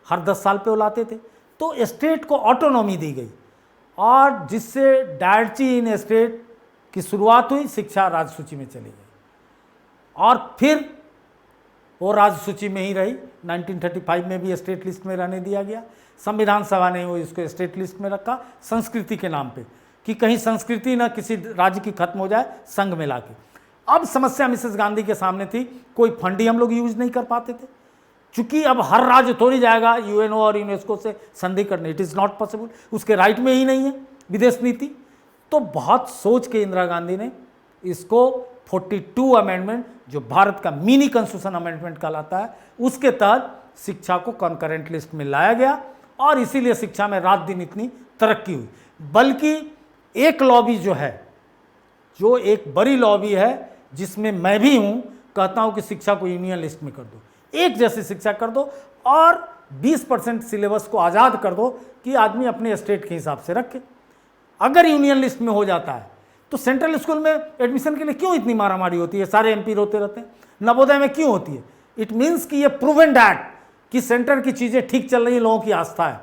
हर 10 साल पे वो लाते थे, तो स्टेट को ऑटोनॉमी दी गई और जिससे डायरेक्टरी इन स्टेट की शुरुआत हुई, शिक्षा राज्य सूची में चली गई और फिर वो राज्य सूची में ही रही। 1935 में भी स्टेट लिस्ट में रहने दिया गया। संविधान सभा ने वो इसको स्टेट लिस्ट में रखा संस्कृति के नाम पे कि कहीं संस्कृति ना किसी राज्य की खत्म हो जाए, संघ में लाके। अब समस्या मिसेस गांधी के सामने थी, कोई फंड ही हम लोग यूज नहीं कर पाते थे, चूंकि अब हर राज्य थोड़ी जाएगा यूएनओ और यूनेस्को से संधि करने, इट इज़ नॉट पॉसिबल, उसके राइट में ही नहीं है विदेश नीति। तो बहुत सोच के इंदिरा गांधी ने इसको 42 अमेंडमेंट, जो भारत का मिनी कॉन्स्टिट्यूशन अमेंडमेंट कहलाता है, उसके तहत शिक्षा को कॉन्करेंट लिस्ट में लाया गया और इसीलिए शिक्षा में रात दिन इतनी तरक्की हुई। बल्कि एक लॉबी जो है, जो एक बड़ी लॉबी है जिसमें मैं भी हूं, कहता हूं कि शिक्षा को यूनियन लिस्ट में कर दो, एक जैसी शिक्षा कर दो और 20% सिलेबस को आज़ाद कर दो कि आदमी अपने स्टेट के हिसाब से रखे। अगर यूनियन लिस्ट में हो जाता है तो सेंट्रल स्कूल में एडमिशन के लिए क्यों इतनी मारामारी होती है, सारे एमपी रोते रहते हैं, नवोदय में क्यों होती है? इट मीन्स कि ये प्रूवन डैट कि सेंटर की चीज़ें ठीक चल रही है, लोगों की आस्था है।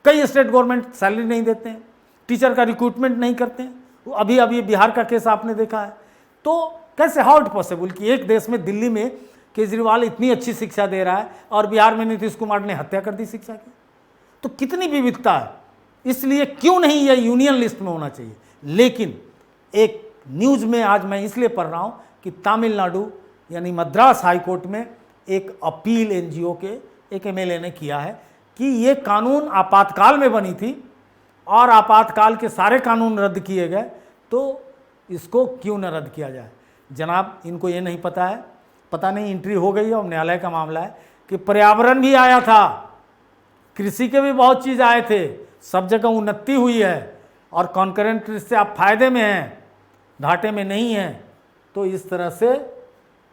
कई स्टेट गवर्नमेंट सैलरी नहीं देते हैं, टीचर का रिक्रूटमेंट नहीं करते हैं। अभी अभी बिहार का केस आपने देखा है। तो कैसे, हाउ इट पॉसिबल कि एक देश में, दिल्ली में केजरीवाल इतनी अच्छी शिक्षा दे रहा है और बिहार में नीतीश कुमार ने हत्या कर दी शिक्षा की? तो कितनी विविधता है। इसलिए क्यों नहीं यह यूनियन लिस्ट में होना चाहिए। लेकिन एक न्यूज़ में आज मैं इसलिए पढ़ रहा हूँ कि तमिलनाडु यानी मद्रास हाई कोर्ट में एक अपील एनजीओ के एक एमएलए ने किया है कि ये कानून आपातकाल में बनी थी और आपातकाल के सारे कानून रद्द किए गए, तो इसको क्यों न रद्द किया जाए। जनाब, इनको ये नहीं पता है, पता नहीं एंट्री हो गई है और न्यायालय का मामला है कि पर्यावरण भी आया था, कृषि के भी बहुत चीज़ आए थे, सब जगह उन्नति हुई है और कॉन्करेंट से आप फायदे में हैं, घाटे में नहीं हैं। तो इस तरह से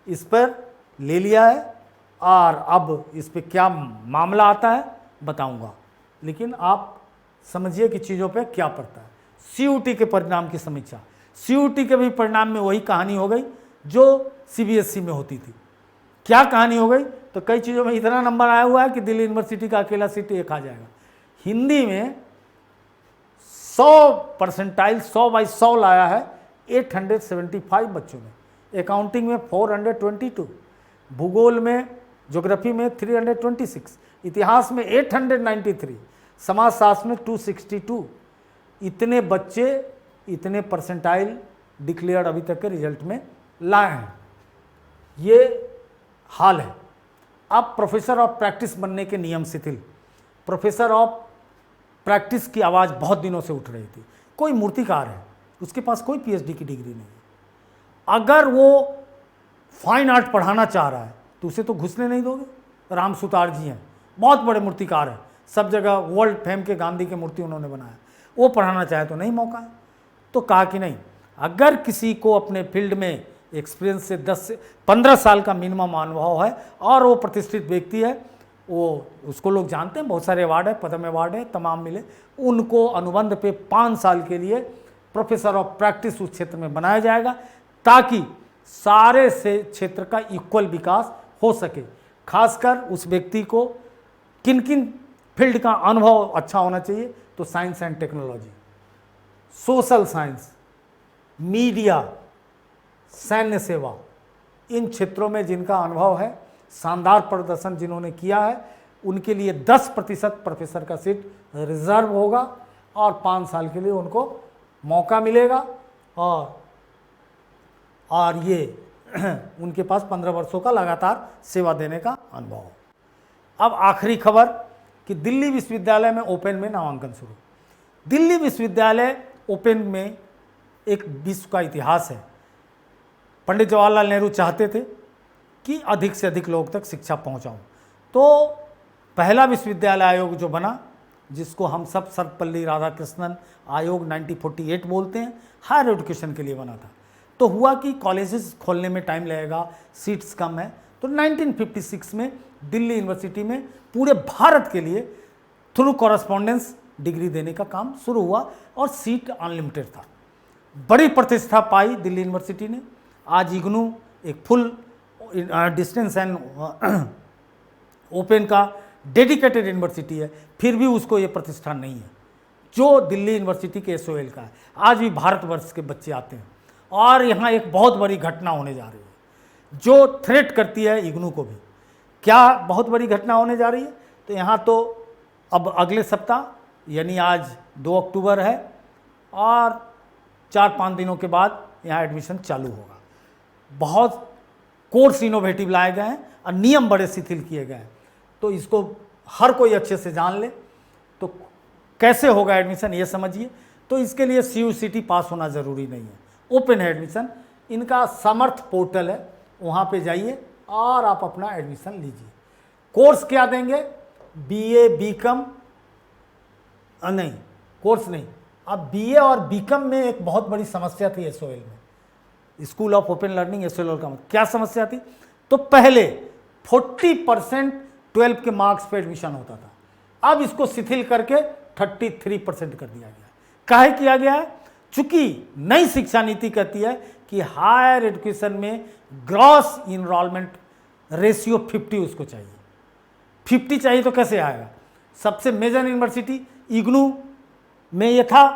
इस पर ले लिया है और अब इस पर क्या मामला आता है बताऊंगा। लेकिन आप समझिए कि चीज़ों पे क्या पड़ता है। सीयूटी के परिणाम की समीक्षा। सीयूटी के भी परिणाम में वही कहानी हो गई जो सीबीएसई में होती थी। क्या कहानी हो गई? तो कई चीज़ों में इतना नंबर आया हुआ है कि दिल्ली यूनिवर्सिटी का अकेला सीट 1 आ जाएगा। हिंदी में 100% 100/100 लाया है 875 बच्चों ने, अकाउंटिंग में 422, भूगोल में, ज्योग्राफी में 326, इतिहास में 893, समाजशास्त्र में 262। इतने बच्चे इतने परसेंटाइल डिक्लेयर्ड अभी तक के रिजल्ट में लाए हैं। ये हाल है। अब प्रोफेसर ऑफ प्रैक्टिस बनने के नियम शिथिल। प्रोफेसर ऑफ प्रैक्टिस की आवाज़ बहुत दिनों से उठ रही थी। कोई मूर्तिकार है, उसके पास कोई पीएचडी की डिग्री नहीं है, अगर वो फाइन आर्ट पढ़ाना चाह रहा है तो उसे तो घुसने नहीं दोगे। राम सुतार जी हैं, बहुत बड़े मूर्तिकार हैं, सब जगह वर्ल्ड फेम के गांधी के मूर्ति उन्होंने बनाया, वो पढ़ाना चाहे तो नहीं मौका है। तो कहा कि नहीं, अगर किसी को अपने फील्ड में एक्सपीरियंस से 10 से 15 साल का मिनिमम अनुभव है और वो प्रतिष्ठित व्यक्ति है, वो उसको लोग जानते हैं, बहुत सारे अवार्ड है, पद्म अवार्ड है, तमाम मिले, उनको अनुबंध पे 5 साल के लिए प्रोफेसर ऑफ प्रैक्टिस उस क्षेत्र में बनाया जाएगा, ताकि सारे से क्षेत्र का इक्वल विकास हो सके। खासकर उस व्यक्ति को किन किन फील्ड का अनुभव अच्छा होना चाहिए, तो science and technology, social science, media, सैन्य सेवा, इन क्षेत्रों में जिनका अनुभव है, शानदार प्रदर्शन जिन्होंने किया है, उनके लिए 10% प्रोफेसर का सीट रिजर्व होगा और 5 साल के लिए उनको मौका मिलेगा और ये उनके पास 15 वर्षों का लगातार सेवा देने का अनुभव हो। अब आखिरी खबर कि दिल्ली विश्वविद्यालय में ओपन में नामांकन शुरू। दिल्ली विश्वविद्यालय ओपन में एक विश्व का इतिहास है। पंडित जवाहरलाल नेहरू चाहते थे कि अधिक से अधिक लोग तक शिक्षा पहुंचाऊं, तो पहला विश्वविद्यालय आयोग जो बना, जिसको हम सब सर्वपल्ली राधाकृष्णन आयोग 1948 बोलते हैं, हायर एजुकेशन के लिए बना था। तो हुआ कि कॉलेजेस खोलने में टाइम लगेगा, सीट्स कम है, तो 1956 में दिल्ली यूनिवर्सिटी में पूरे भारत के लिए थ्रू कॉरेस्पॉन्डेंस डिग्री देने का काम शुरू हुआ और सीट अनलिमिटेड था। बड़ी प्रतिष्ठा पाई दिल्ली यूनिवर्सिटी ने। आज इग्नू एक फुल डिस्टेंस एंड ओपन का डेडिकेटेड यूनिवर्सिटी है, फिर भी उसको ये प्रतिष्ठा नहीं है जो दिल्ली यूनिवर्सिटी के SOL का है। आज भी भारतवर्ष के बच्चे आते हैं और यहाँ एक बहुत बड़ी घटना होने जा रही है जो थ्रेट करती है इग्नू को भी। क्या बहुत बड़ी घटना होने जा रही है? तो यहाँ तो अब अगले सप्ताह यानी आज 2 अक्टूबर है और 4-5 दिनों के बाद यहाँ एडमिशन चालू होगा। बहुत कोर्स इनोवेटिव लाए गए हैं और नियम बड़े शिथिल किए गए हैं, तो इसको हर कोई अच्छे से जान ले। तो कैसे होगा एडमिशन ये समझिए। तो इसके लिए CUCT पास होना ज़रूरी नहीं है, ओपन है एडमिशन। इनका समर्थ पोर्टल है, वहाँ पे जाइए और आप अपना एडमिशन लीजिए। कोर्स क्या देंगे? BA BCom नहीं, कोर्स नहीं। अब BA और BCom में एक बहुत बड़ी समस्या थी SOL में, school of open learning SOL का। क्या समस्या थी? तो पहले 40% 12 के मार्क्स पे एडमिशन होता था, अब इसको शिथिल करके 33% कर दिया गया। काहे किया गया है? चूंकि नई शिक्षा नीति कहती है कि हायर एजुकेशन में ग्रॉस इनरोलमेंट रेशियो 50 उसको चाहिए। 50 चाहिए तो कैसे आएगा? सबसे मेजर यूनिवर्सिटी इग्नू में ये था,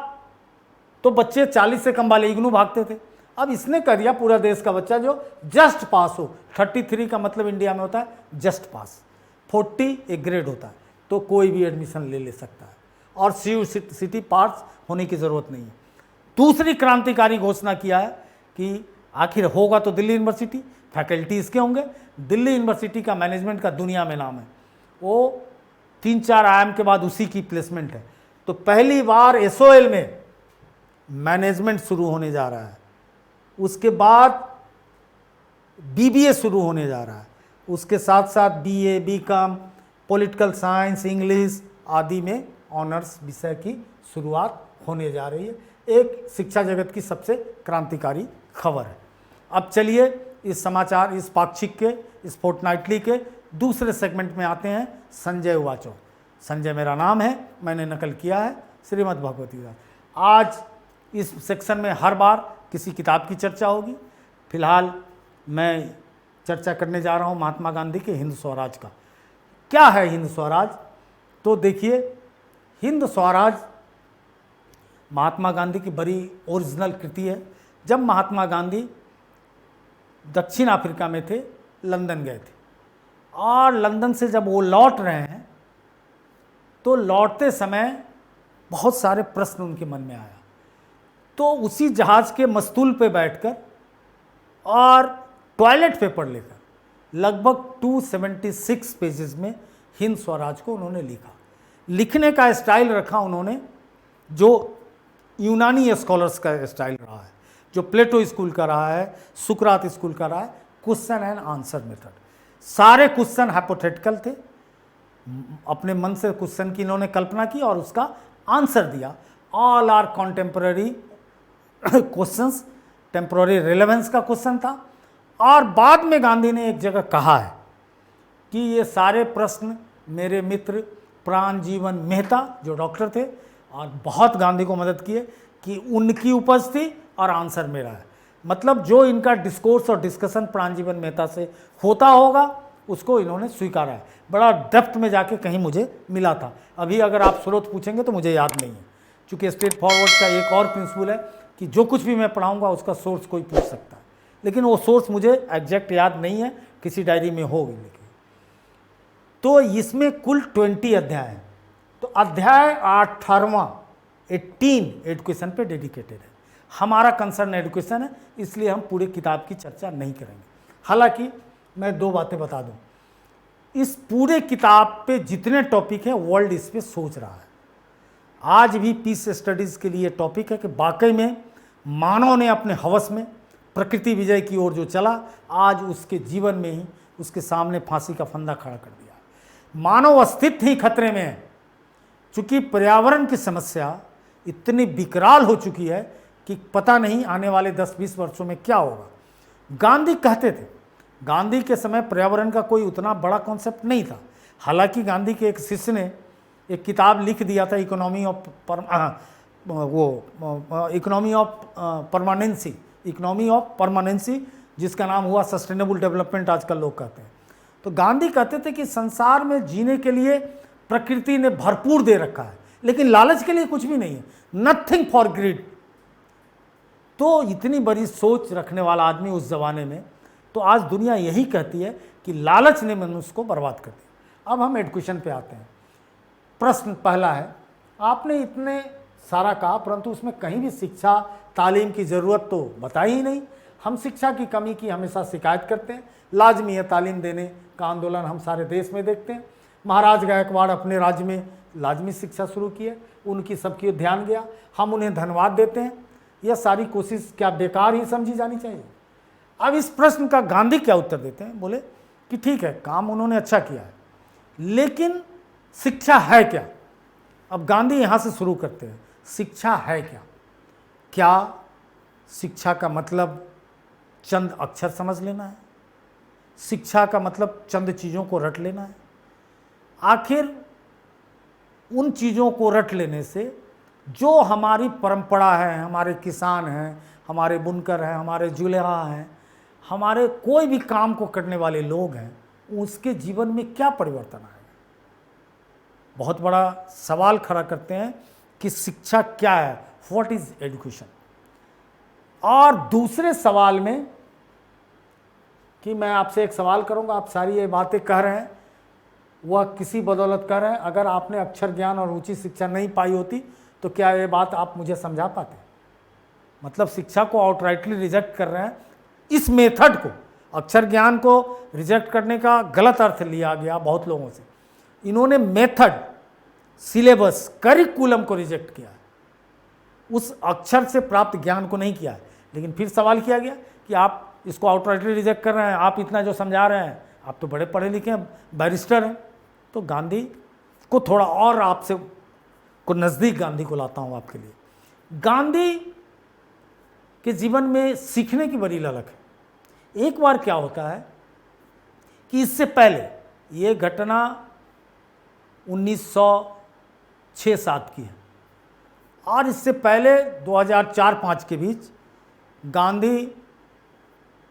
तो बच्चे 40 से कम वाले इग्नू भागते थे। अब इसने कर दिया पूरा देश का बच्चा जो जस्ट पास हो, 33 का मतलब इंडिया में होता है जस्ट पास, 40 एक ग्रेड होता है, तो कोई भी एडमिशन ले सकता है और CUCT पास होने की ज़रूरत नहीं है। दूसरी क्रांतिकारी घोषणा किया है कि आखिर होगा तो दिल्ली यूनिवर्सिटी, फैकल्टी इसके होंगे। दिल्ली यूनिवर्सिटी का मैनेजमेंट का दुनिया में नाम है, वो 3-4 IIM के बाद उसी की प्लेसमेंट है। तो पहली बार SOL में मैनेजमेंट शुरू होने जा रहा है, उसके बाद BBA शुरू होने जा रहा है, उसके साथ साथ BA BCom, political science, English आदि में ऑनर्स विषय की शुरुआत होने जा रही है। एक शिक्षा जगत की सबसे क्रांतिकारी खबर है। अब चलिए इस समाचार, इस पाक्षिक के, इस फोर्टनाइटली के दूसरे सेगमेंट में आते हैं। संजय उवाचो। संजय मेरा नाम है, मैंने नकल किया है श्रीमद् भगवत गीता। आज इस सेक्शन में हर बार किसी किताब की चर्चा होगी। फिलहाल मैं चर्चा करने जा रहा हूँ महात्मा गांधी के हिंद स्वराज का। क्या है हिंद स्वराज? तो देखिए, हिंद स्वराज महात्मा गांधी की बड़ी ओरिजिनल कृति है। जब महात्मा गांधी दक्षिण अफ्रीका में थे, लंदन गए थे और लंदन से जब वो लौट रहे हैं तो लौटते समय बहुत सारे प्रश्न उनके मन में आया। तो उसी जहाज के मस्तूल पे बैठकर और टॉयलेट पेपर लेकर लगभग 276 पेजेस में हिंद स्वराज को उन्होंने लिखा। लिखने का स्टाइल रखा उन्होंने जो यूनानी स्कॉलर्स का स्टाइल रहा है, जो प्लेटो स्कूल का रहा है, सुकरात स्कूल का रहा है, क्वेश्चन एंड आंसर मेथड। सारे क्वेश्चन हाइपोथेटिकल थे, अपने मन से क्वेश्चन की इन्होंने कल्पना की और उसका आंसर दिया। All are contemporary questions temporary relevance का क्वेश्चन था। और बाद में गांधी ने एक जगह कहा है कि ये सारे प्रश्न मेरे मित्र प्राणजीवन मेहता जो डॉक्टर थे और बहुत गांधी को मदद किए कि उनकी उपज थी और आंसर मेरा है। मतलब जो इनका डिस्कोर्स और डिस्कशन प्राणजीवन मेहता से होता होगा उसको इन्होंने स्वीकारा है। बड़ा डेप्थ में जाके कहीं मुझे मिला था, अभी अगर आप स्रोत पूछेंगे तो मुझे याद नहीं है, क्योंकि स्ट्रेट फॉरवर्ड का एक और प्रिंसिपल है कि जो कुछ भी मैं पढ़ाऊंगा उसका सोर्स कोई पूछ सकता है, लेकिन वो सोर्स मुझे एग्जैक्ट याद नहीं है, किसी डायरी में होगी। लेकिन तो इसमें कुल 20 अध्याय हैं। तो अध्याय 18वां 18 एजुकेशन पे डेडिकेटेड है। हमारा कंसर्न एजुकेशन है, इसलिए हम पूरे किताब की चर्चा नहीं करेंगे। हालांकि मैं 2 बातें बता दूं, इस पूरे किताब पे जितने टॉपिक हैं वर्ल्ड इस पे सोच रहा है। आज भी पीस स्टडीज़ के लिए टॉपिक है कि वाकई में मानव ने अपने हवस में प्रकृति विजय की ओर जो चला, आज उसके जीवन में ही उसके सामने फांसी का फंदा खड़ा कर दिया। मानव अस्तित्व ही खतरे में है, चूंकि पर्यावरण की समस्या इतनी विकराल हो चुकी है कि पता नहीं आने वाले 10-20 वर्षों में क्या होगा। गांधी कहते थे, गांधी के समय पर्यावरण का कोई उतना बड़ा कॉन्सेप्ट नहीं था। हालांकि गांधी के एक शिष्य ने एक किताब लिख दिया था, इकोनॉमी ऑफ परमानेंसी, जिसका नाम हुआ सस्टेनेबल डेवलपमेंट आजकल लोग कहते हैं। तो गांधी कहते थे कि संसार में जीने के लिए प्रकृति ने भरपूर दे रखा है, लेकिन लालच के लिए कुछ भी नहीं है, नथिंग फॉर ग्रीड। तो इतनी बड़ी सोच रखने वाला आदमी उस जमाने में, तो आज दुनिया यही कहती है कि लालच ने मनुष्य को बर्बाद कर दिया। अब हम एजुकेशन पे आते हैं। प्रश्न पहला है, आपने इतने सारा कहा परंतु उसमें कहीं भी शिक्षा तालीम की ज़रूरत तो बताई ही नहीं। हम शिक्षा की कमी की हमेशा शिकायत करते हैं, लाजमी है तालीम देने का आंदोलन हम सारे देश में देखते हैं। महाराज गायकवाड़ अपने राज्य में लाजमी शिक्षा शुरू की है, उनकी सबकी ध्यान गया, हम उन्हें धन्यवाद देते हैं। यह सारी कोशिश क्या बेकार ही समझी जानी चाहिए? अब इस प्रश्न का गांधी क्या उत्तर देते हैं? बोले कि ठीक है, काम उन्होंने अच्छा किया है, लेकिन शिक्षा है क्या? अब गांधी यहाँ से शुरू करते हैं, शिक्षा है क्या? क्या शिक्षा का मतलब चंद अक्षर समझ लेना है? शिक्षा का मतलब चंद चीज़ों को रट लेना है? आखिर उन चीज़ों को रट लेने से जो हमारी परंपरा है, हमारे किसान हैं, हमारे बुनकर हैं, हमारे जुल्हा हैं, हमारे कोई भी काम को करने वाले लोग हैं, उसके जीवन में क्या परिवर्तन आएगा? बहुत बड़ा सवाल खड़ा करते हैं कि शिक्षा क्या है, व्हाट इज एजुकेशन। और दूसरे सवाल में कि मैं आपसे एक सवाल करूंगा, आप सारी ये बातें कह रहे हैं वह किसी बदौलत कह रहे हैं, अगर आपने अक्षर ज्ञान और ऊंची शिक्षा नहीं पाई होती तो क्या ये बात आप मुझे समझा पाते? मतलब शिक्षा को आउटराइटली रिजेक्ट कर रहे हैं। इस मेथड को, अक्षर ज्ञान को रिजेक्ट करने का गलत अर्थ लिया गया बहुत लोगों से। इन्होंने मेथड, सिलेबस, करिकुलम को रिजेक्ट किया है, उस अक्षर से प्राप्त ज्ञान को नहीं किया है। लेकिन फिर सवाल किया गया कि आप इसको आउटराइटली रिजेक्ट कर रहे हैं, आप इतना जो समझा रहे हैं, आप तो बड़े पढ़े लिखे हैं, बैरिस्टर हैं। तो गांधी को थोड़ा और आपसे को नज़दीक गांधी को लाता हूँ आपके लिए। गांधी के जीवन में सीखने की बड़ी ललक है। एक बार क्या होता है कि इससे पहले, ये घटना 1906-07 की है, और इससे पहले 2004-05 के बीच गांधी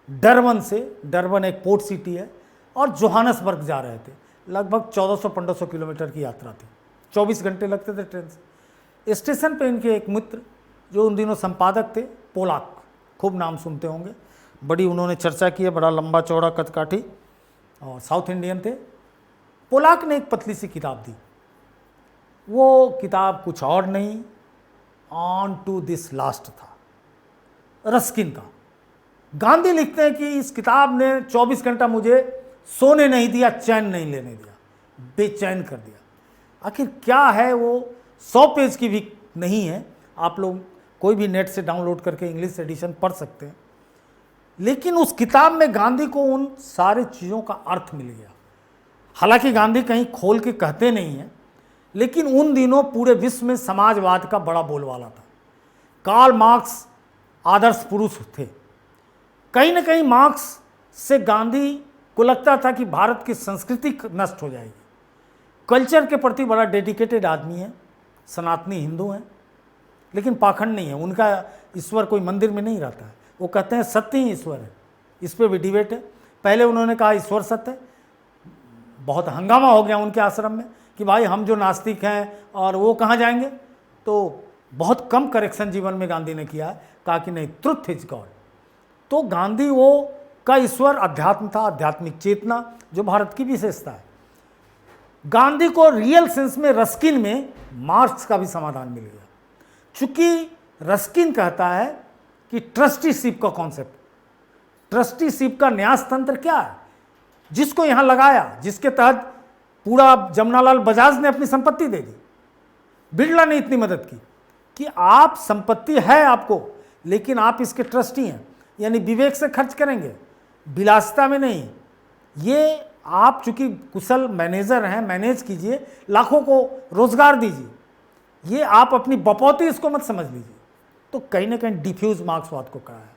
डरबन एक पोर्ट सिटी है, और जोहानसबर्ग जा रहे थे। लगभग 1400-1500 किलोमीटर की यात्रा थी, 24 घंटे लगते थे ट्रेन से। स्टेशन पे इनके एक मित्र जो उन दिनों संपादक थे, पोलाक, खूब नाम सुनते होंगे, बड़ी उन्होंने चर्चा की है, बड़ा लंबा चौड़ा कदकाठी और साउथ इंडियन थे। पोलाक ने एक पतली सी किताब दी। वो किताब कुछ और नहीं, ऑन टू दिस लास्ट था, रस्किन का। गांधी लिखते हैं कि इस किताब ने 24 घंटा मुझे सोने नहीं दिया, चैन नहीं लेने दिया, बेचैन कर दिया। आखिर क्या है वो? 100 पेज की भी नहीं है, आप लोग कोई भी नेट से डाउनलोड करके इंग्लिश एडिशन पढ़ सकते हैं। लेकिन उस किताब में गांधी को उन सारी चीज़ों का अर्थ मिल गया। हालांकि गांधी कहीं खोल के कहते नहीं हैं, लेकिन उन दिनों पूरे विश्व में समाजवाद का बड़ा बोलबाला था। कार्ल मार्क्स आदर्श पुरुष थे। कहीं ना कहीं मार्क्स से गांधी को लगता था कि भारत की संस्कृति नष्ट हो जाएगी। कल्चर के प्रति बड़ा डेडिकेटेड आदमी है, सनातनी हिंदू हैं, लेकिन पाखंड नहीं है। उनका ईश्वर कोई मंदिर में नहीं रहता है, वो कहते हैं सत्य ही ईश्वर है। इस पर भी डिबेट है। पहले उन्होंने कहा ईश्वर सत्य है, बहुत हंगामा हो गया उनके आश्रम में कि भाई हम जो नास्तिक हैं और वो कहाँ जाएंगे। तो बहुत कम करेक्शन जीवन में गांधी ने किया है, कहा कि नहीं, ट्रुथ इज गॉड। तो गांधी वो का ईश्वर अध्यात्म था, आध्यात्मिक चेतना, जो भारत की विशेषता है। गांधी को रियल सेंस में रस्किन में मार्क्स का भी समाधान मिल गया, चूंकि रस्किन कहता है कि ट्रस्टीशिप का कॉन्सेप्ट, ट्रस्टीशिप का न्यास तंत्र क्या है, जिसको यहां लगाया, जिसके तहत पूरा जमनालाल बजाज ने अपनी संपत्ति दे दी, बिरला ने इतनी मदद की कि आप संपत्ति है आपको, लेकिन आप इसके ट्रस्टी हैं, यानी विवेक से खर्च करेंगे, विलासिता में नहीं। ये आप चूंकि कुशल मैनेजर हैं, मैनेज कीजिए, लाखों को रोजगार दीजिए, ये आप अपनी बपौती इसको मत समझ लीजिए। तो कहीं ना कहीं डिफ्यूज मार्क्सवाद को कहा है।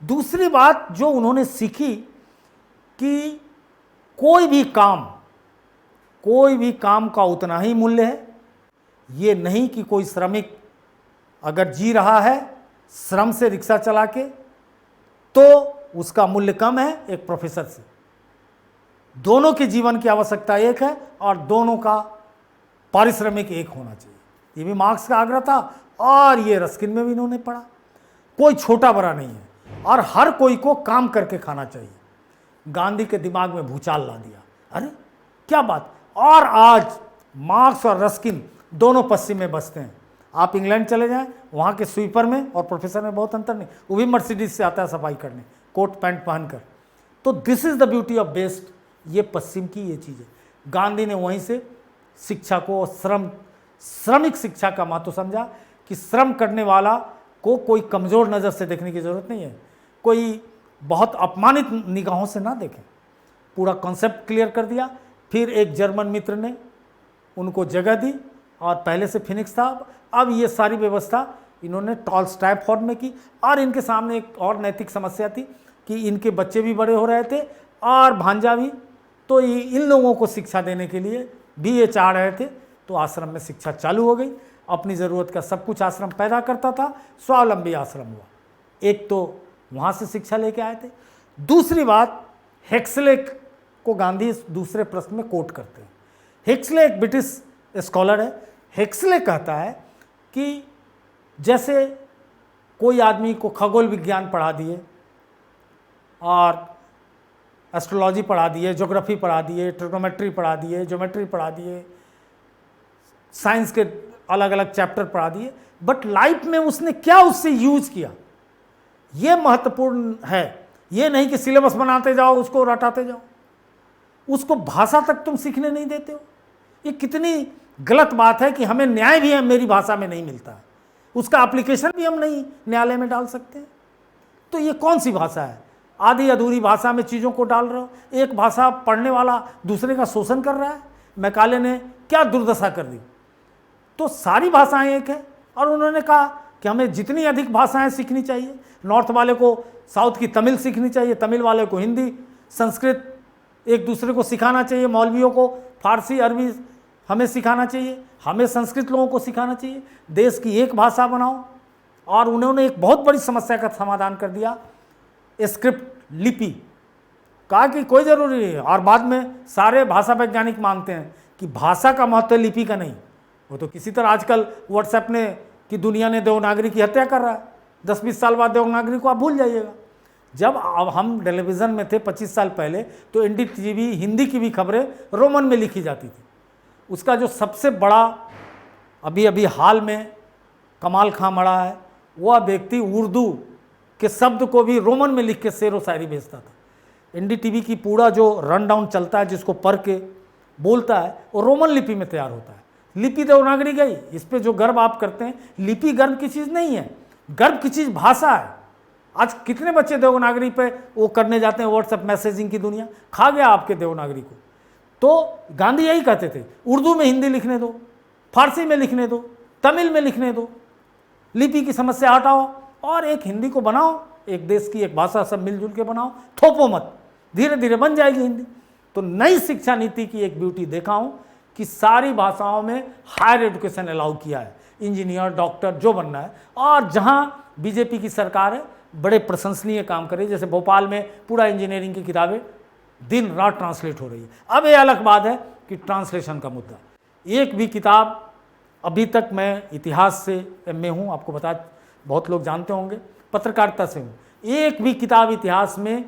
दूसरी बात जो उन्होंने सीखी कि कोई भी काम का उतना ही मूल्य है। ये नहीं कि कोई श्रमिक अगर जी रहा है श्रम से रिक्शा चला के तो उसका मूल्य कम है एक प्रोफेसर से। दोनों के जीवन की आवश्यकता एक है और दोनों का पारिश्रमिक एक होना चाहिए। ये भी मार्क्स का आग्रह था और ये रस्किन में भी इन्होंने पढ़ा। कोई छोटा बड़ा नहीं है और हर कोई को काम करके खाना चाहिए। गांधी के दिमाग में भूचाल ला दिया, अरे क्या बात। और आज मार्क्स और रस्किन दोनों पश्चिम में बसते हैं। आप इंग्लैंड चले जाएं, वहाँ के स्वीपर में और प्रोफेसर में बहुत अंतर नहीं, वो भी मर्सिडीज से आता है सफाई करने, कोट पैंट पहनकर। तो this is the beauty of best, ये पश्चिम की ये चीज़ है। गांधी ने वहीं से शिक्षा को, श्रमिक शिक्षा का महत्व समझा कि श्रम करने वाला को कोई कमज़ोर नज़र से देखने की ज़रूरत नहीं है, कोई बहुत अपमानित निगाहों से ना देखें। पूरा कॉन्सेप्ट क्लियर कर दिया। फिर एक जर्मन मित्र ने उनको जगह दी और पहले से फिनिक्स था, अब ये सारी व्यवस्था इन्होंने टॉलस्टॉय में की। और इनके सामने एक और नैतिक समस्या थी कि इनके बच्चे भी बड़े हो रहे थे और भांजा भी, तो इन लोगों को शिक्षा देने के लिए भी ये चाह रहे थे। तो आश्रम में शिक्षा चालू हो गई। अपनी ज़रूरत का सब कुछ आश्रम पैदा करता था, स्वावलंबी आश्रम हुआ। एक तो वहाँ से शिक्षा लेके आए थे। दूसरी बात, हेक्सले को गांधी दूसरे प्रश्न में कोट करते हैं। हेक्सले एक ब्रिटिश स्कॉलर है। हेक्सले कहता है कि जैसे कोई आदमी को खगोल विज्ञान पढ़ा दिए और एस्ट्रोलॉजी पढ़ा दिए, ज्योग्राफी पढ़ा दिए, ट्रिग्नोमेट्री पढ़ा दिए, ज्योमेट्री पढ़ा दिए, साइंस के अलग अलग चैप्टर पढ़ा दिए, बट लाइफ में उसने क्या उससे यूज किया, ये महत्वपूर्ण है। ये नहीं कि सिलेबस बनाते जाओ, उसको रटाते जाओ, उसको भाषा तक तुम सीखने नहीं देते हो। ये कितनी गलत बात है कि हमें न्याय भी मेरी भाषा में नहीं मिलता है, उसका एप्लीकेशन भी हम नहीं न्यायालय में डाल सकते। तो ये कौन सी भाषा है? आधी अधूरी भाषा में चीज़ों को डाल रहे हो। एक भाषा पढ़ने वाला दूसरे का शोषण कर रहा है। मैकाले ने क्या दुर्दशा कर दी। तो सारी भाषाएं एक है और उन्होंने कहा कि हमें जितनी अधिक भाषाएं सीखनी चाहिए। नॉर्थ वाले को साउथ की तमिल सीखनी चाहिए, तमिल वाले को हिंदी, संस्कृत एक दूसरे को सिखाना चाहिए, मौलवियों को फारसी अरबी हमें सिखाना चाहिए, हमें संस्कृत लोगों को सिखाना चाहिए। देश की एक भाषा बनाओ। और उन्होंने एक बहुत बड़ी समस्या का समाधान कर दिया, स्क्रिप्ट लिपि। कहा कि कोई ज़रूरी नहीं है। और बाद में सारे भाषा वैज्ञानिक मानते हैं कि भाषा का महत्व लिपि का नहीं। वो तो किसी तरह आजकल व्हाट्सएप ने कि दुनिया ने देवनागरी की हत्या कर रहा है। 10-20 साल बाद देवनागरी को आप भूल जाइएगा। जब अब हम टेलीविज़न में थे 25 साल पहले, तो NDTV हिंदी की भी खबरें रोमन में लिखी जाती थी। उसका जो सबसे बड़ा अभी हाल में कमाल खां मरा है, वह व्यक्ति उर्दू के शब्द को भी रोमन में लिख के शेर व शायरी भेजता था। NDTV की पूरा जो रन डाउन चलता है, जिसको पढ़ के बोलता है, वो रोमन लिपि में तैयार होता है। लिपि देवनागरी गई। इस पे जो गर्व आप करते हैं, लिपि गर्व की चीज़ नहीं है, गर्व की चीज़ भाषा है। आज कितने बच्चे देवनागरी पे वो करने जाते हैं, व्हाट्सएप मैसेजिंग की दुनिया खा गया आपके देवनागरी को। तो गांधी यही कहते थे, उर्दू में हिंदी लिखने दो, फारसी में लिखने दो, तमिल में लिखने दो, लिपि की समस्या हटाओ और एक हिंदी को बनाओ, एक देश की एक भाषा सब मिलजुल के बनाओ, थोपो मत, धीरे धीरे बन जाएगी हिंदी। तो नई शिक्षा नीति की एक ब्यूटी देखा हूँ कि सारी भाषाओं में हायर एजुकेशन अलाउ किया है, इंजीनियर, डॉक्टर जो बनना है। और जहाँ बीजेपी की सरकार है बड़े प्रशंसनीय काम करे, जैसे भोपाल में पूरा इंजीनियरिंग की किताबें दिन रात ट्रांसलेट हो रही है। अब ये अलग बात है कि ट्रांसलेशन का मुद्दा, एक भी किताब अभी तक, मैं इतिहास से एमए हूँ, आपको बता, बहुत लोग जानते होंगे, पत्रकारिता से हूँ, एक भी किताब इतिहास में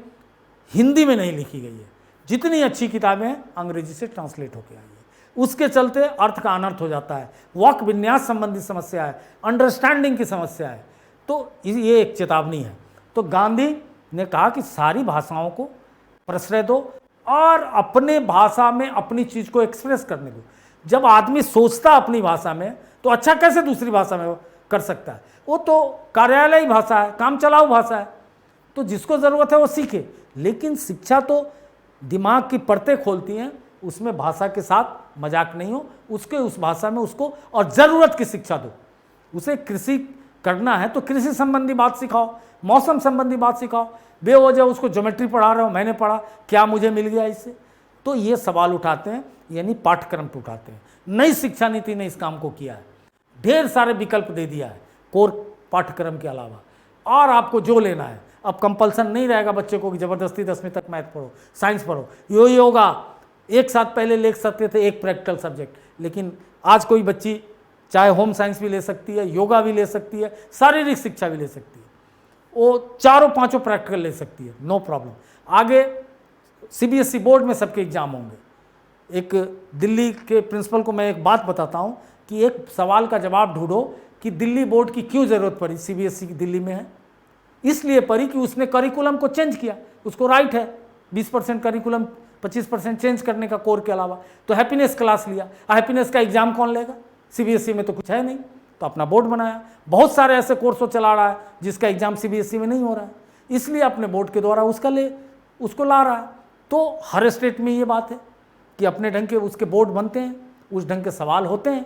हिंदी में नहीं लिखी गई है। जितनी अच्छी किताबें हैं अंग्रेजी से ट्रांसलेट होकर आई है। उसके चलते अर्थ का अनर्थ हो जाता है, वाक्य विन्यास संबंधी समस्या है, अंडरस्टैंडिंग की समस्या है। तो ये एक चेतावनी है। तो गांधी ने कहा कि सारी भाषाओं को प्रश्रय दो और अपने भाषा में अपनी चीज़ को एक्सप्रेस करने दो। जब आदमी सोचता अपनी भाषा में तो अच्छा कैसे दूसरी भाषा में कर सकता है? वो तो कार्यालयी भाषा है, काम चलाऊ भाषा है, तो जिसको ज़रूरत है वो सीखे। लेकिन शिक्षा तो दिमाग की परतें खोलती हैं, उसमें भाषा के साथ मजाक नहीं हो, उसके उस भाषा में उसको और ज़रूरत की शिक्षा दो। उसे कृषि करना है तो कृषि संबंधी बात सिखाओ, मौसम संबंधी बात सिखाओ। बेवजह उसको ज्योमेट्री पढ़ा रहे हो, मैंने पढ़ा, क्या मुझे मिल गया इससे? तो ये सवाल उठाते हैं, यानी पाठ्यक्रम पर उठाते हैं। नई शिक्षा नीति ने इस काम को किया है, ढेर सारे विकल्प दे दिया है कोर पाठ्यक्रम के अलावा, और आपको जो लेना है। अब कंपल्सन नहीं रहेगा बच्चे को कि ज़बरदस्ती 10वीं तक मैथ पढ़ो, साइंस पढ़ो। योगा एक साथ पहले ले सकते थे, एक प्रैक्टिकल सब्जेक्ट, लेकिन आज कोई बच्ची चाहे होम साइंस भी ले सकती है, योगा भी ले सकती है, शारीरिक शिक्षा भी ले सकती है, वो चारों पांचों प्रैक्टिकल ले सकती है, नो प्रॉब्लम। आगे सीबीएसई बोर्ड में सबके एग्जाम होंगे। एक दिल्ली के प्रिंसिपल को मैं एक बात बताता हूँ कि एक सवाल का जवाब ढूंढो कि दिल्ली बोर्ड की क्यों ज़रूरत पड़ी। सीबीएसई की दिल्ली में है, इसलिए पड़ी कि उसने करिकुलम को चेंज किया, उसको राइट है 20% करिकुलम 25% चेंज करने का कोर के अलावा। तो हैप्पीनेस क्लास लिया, हैप्पीनेस का एग्जाम कौन लेगा? सीबीएसई में तो कुछ है नहीं, तो अपना बोर्ड बनाया। बहुत सारे ऐसे कोर्स चला रहा है जिसका एग्जाम सीबीएसई में नहीं हो रहा है, इसलिए अपने बोर्ड के द्वारा उसको ला रहा है। तो हर स्टेट में ये बात है कि अपने ढंग के उसके बोर्ड बनते हैं, उस ढंग के सवाल होते हैं।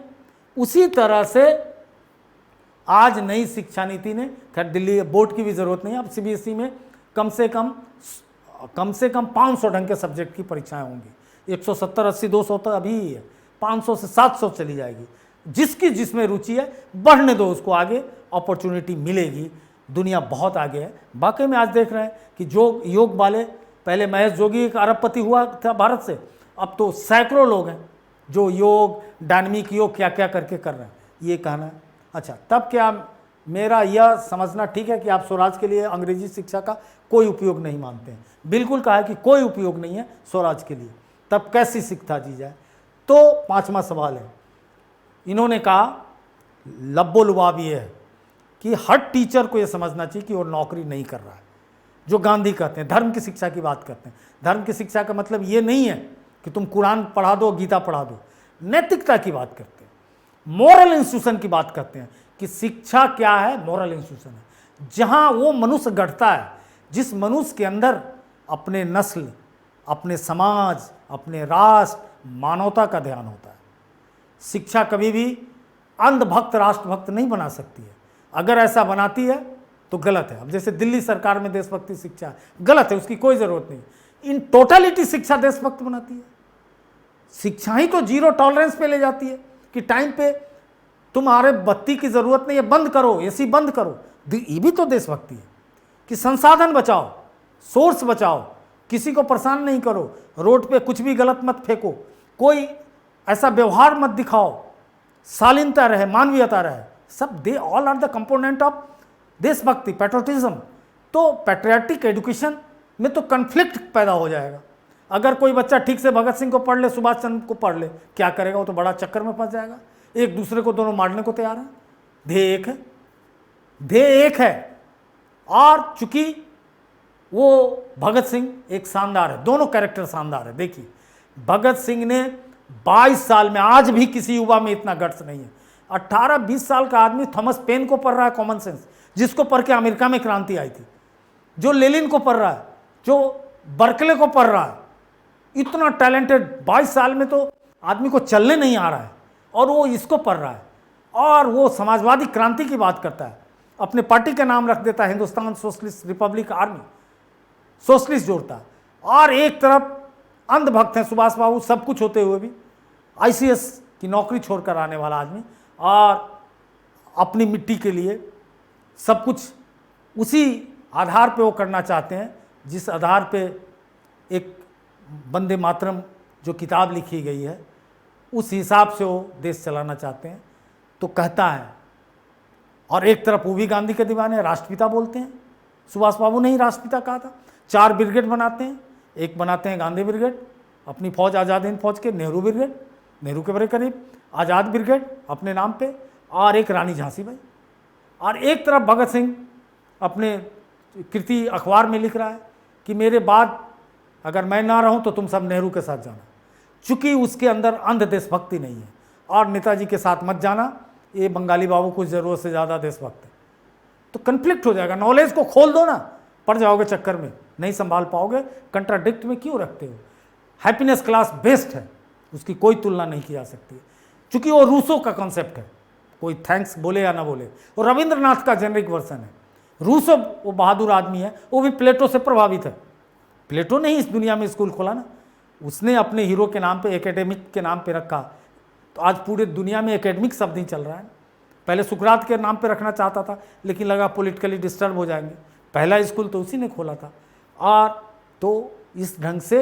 उसी तरह से आज नई शिक्षा नीति ने, खैर दिल्ली बोर्ड की भी ज़रूरत नहीं है, अब सीबीएसई में कम से कम 500 ढंग के सब्जेक्ट की परीक्षाएं होंगी। 170, 80, 200 तो अभी ही है, 500 से 700 चली जाएगी। जिसकी जिसमें रुचि है बढ़ने दो उसको, आगे अपॉर्चुनिटी मिलेगी। दुनिया बहुत आगे है। वाकई में आज देख रहे हैं कि जो योग वाले, पहले महेश जोगी एक अरबपति हुआ था भारत से, अब तो सैकड़ों लोग हैं जो योग, डायनामिक योग क्या क्या करके कर रहे हैं। ये कहना है। अच्छा, तब क्या मेरा यह समझना ठीक है कि आप स्वराज के लिए अंग्रेजी शिक्षा का कोई उपयोग नहीं मानते हैं? बिल्कुल कहा है कि कोई उपयोग नहीं है स्वराज के लिए। तब कैसी शिक्षा दी जाए? तो पांचवा सवाल है, इन्होंने कहा लब्बो लुबाब ये है कि हर टीचर को यह समझना चाहिए कि वो नौकरी नहीं कर रहा है। जो गांधी कहते हैं धर्म की शिक्षा की बात करते हैं। धर्म की शिक्षा का मतलब ये नहीं है कि तुम कुरान पढ़ा दो, गीता पढ़ा दो। नैतिकता की बात करते हैं, मोरल इंस्टीट्यूशन की बात करते हैं कि शिक्षा क्या है? मोरल इंस्टीट्यूशन है, जहां वो मनुष्य गढ़ता है जिस मनुष्य के अंदर अपने नस्ल, अपने समाज, अपने राष्ट्र, मानवता का ध्यान होता है। शिक्षा कभी भी अंधभक्त राष्ट्रभक्त नहीं बना सकती है। अगर ऐसा बनाती है तो गलत है। अब जैसे दिल्ली सरकार में देशभक्ति शिक्षा गलत है, उसकी कोई ज़रूरत नहीं। इन टोटलिटी शिक्षा देशभक्त बनाती है। शिक्षा ही तो जीरो टॉलरेंस पे ले जाती है कि टाइम पे तुम्हारे बत्ती की ज़रूरत नहीं है, बंद करो, एसी बंद करो। ये भी तो देशभक्ति है कि संसाधन बचाओ, सोर्स बचाओ, किसी को परेशान नहीं करो, रोड पे कुछ भी गलत मत फेंको, कोई ऐसा व्यवहार मत दिखाओ, शालीनता रहे, मानवीयता रहे। सब they all are the component of देशभक्ति, पैट्रियोटिज्म। तो पैट्रियाटिक एजुकेशन में तो कन्फ्लिक्ट पैदा हो जाएगा। अगर कोई बच्चा ठीक से भगत सिंह को पढ़ ले, सुभाष चंद्र को पढ़ ले, क्या करेगा? वो तो बड़ा चक्कर में फंस जाएगा। एक दूसरे को दोनों मारने को तैयार है। ध्येय एक है, ध्येय एक है। और चूंकि वो भगत सिंह एक शानदार है, दोनों कैरेक्टर शानदार है। देखिए भगत सिंह ने 22 साल में, आज भी किसी युवा में इतना गट्स नहीं है। 18-20 साल का आदमी थॉमस पेन को पढ़ रहा है, कॉमन सेंस, जिसको पढ़ के अमेरिका में क्रांति आई थी, जो लेनिन को पढ़ रहा है, जो बर्कले को पढ़ रहा है। इतना टैलेंटेड 22 साल में तो आदमी को चलने नहीं आ रहा है और वो इसको पढ़ रहा है और वो समाजवादी क्रांति की बात करता है। अपने पार्टी का नाम रख देता है Hindustan socialist Republic army, socialist जोड़ता है। और एक तरफ अंधभक्त हैं सुभाष बाबू, सब कुछ होते हुए भी आईसीएस की नौकरी छोड़कर आने वाला आदमी, और अपनी मिट्टी के लिए सब कुछ उसी आधार पे वो करना चाहते हैं जिस आधार पे एक वंदे मातरम जो किताब लिखी गई है उस हिसाब से वो देश चलाना चाहते हैं। तो कहता है, और एक तरफ वो भी गांधी के दीवाने, राष्ट्रपिता बोलते हैं। सुभाष बाबू ने ही राष्ट्रपिता कहा था। 4 ब्रिगेड बनाते हैं, एक बनाते हैं गांधी ब्रिगेड अपनी फौज, आज़ाद हिंद फौज के, नेहरू ब्रिगेड नेहरू के बड़े करीब, आज़ाद ब्रिगेड अपने नाम पे, और एक रानी झांसी बाई। और एक तरफ भगत सिंह अपने कृति अखबार में लिख रहा है कि मेरे बाद अगर मैं ना रहूं तो तुम सब नेहरू के साथ जाना, चूंकि उसके अंदर अंध देशभक्ति नहीं है। और नेताजी के साथ मत जाना, ये बंगाली बाबू कुछ ज़रूरत से ज़्यादा देशभक्त है। तो कन्फ्लिक्ट हो जाएगा। नॉलेज को खोल दो ना, पड़ जाओगे चक्कर में, नहीं संभाल पाओगे। कंट्राडिक्ट में क्यों रखते हो? हैप्पीनेस क्लास बेस्ट है, उसकी कोई तुलना नहीं की जा सकती, चूंकि वो रूसो का कॉन्सेप्ट है। कोई थैंक्स बोले या ना बोले, वो रविंद्रनाथ का जेनरिक वर्सन है। रूसो वो बहादुर आदमी है, वो भी प्लेटो से प्रभावित है। प्लेटो ने ही इस दुनिया में स्कूल खोला ना, उसने अपने हीरो के नाम पे एकेडमिक के नाम पे रखा। तो आज पूरे दुनिया में एकेडमिक शब्द ही चल रहा है। पहले सुकरात के नाम पे रखना चाहता था, लेकिन लगा पॉलिटिकली डिस्टर्ब हो जाएंगे। पहला स्कूल तो उसी ने खोला था। और तो इस ढंग से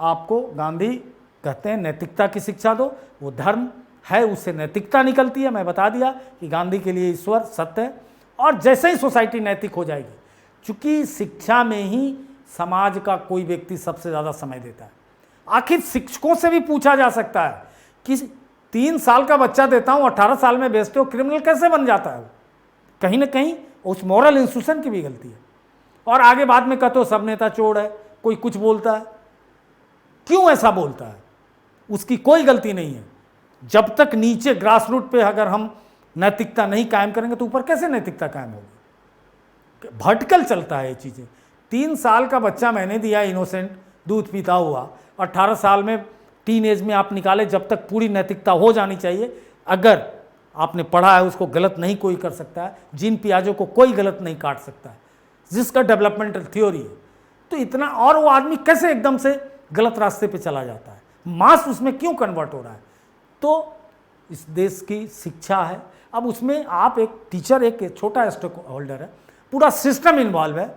आपको गांधी कहते हैं नैतिकता की शिक्षा दो, वो धर्म है उससे नैतिकता निकलती है। मैं बता दिया कि गांधी के लिए ईश्वर सत्य है। और जैसे ही सोसाइटी नैतिक हो जाएगी, चूंकि शिक्षा में ही समाज का कोई व्यक्ति सबसे ज़्यादा समय देता है। आखिर शिक्षकों से भी पूछा जा सकता है कि 3 साल का बच्चा देता हूँ, 18 साल में बेचते हो, क्रिमिनल कैसे बन जाता है? कहीं ना कहीं उस मॉरल इंस्टीट्यूशन की भी गलती है। और आगे बाद में कहते हो सब नेता चोर है, कोई कुछ बोलता है। क्यों ऐसा बोलता है? उसकी कोई गलती नहीं है। जब तक नीचे ग्रास रूट पे अगर हम नैतिकता नहीं कायम करेंगे तो ऊपर कैसे नैतिकता कायम होगी? वर्टिकल चलता है ये चीज़ें। 3 साल का बच्चा मैंने दिया इनोसेंट, दूध पीता हुआ, 18 साल में टीन एज में आप निकाले, जब तक पूरी नैतिकता हो जानी चाहिए। अगर आपने पढ़ा है उसको गलत नहीं कोई कर सकता है। जीन पियाजो को कोई गलत नहीं काट सकता है, जिसका डेवलपमेंटल थ्योरी है। तो इतना, और वो आदमी कैसे एकदम से गलत रास्ते पे चला जाता है? मास उसमें क्यों कन्वर्ट हो रहा है? तो इस देश की शिक्षा है। अब उसमें आप एक टीचर, एक छोटा स्टेक होल्डर है, पूरा सिस्टम इन्वॉल्व है।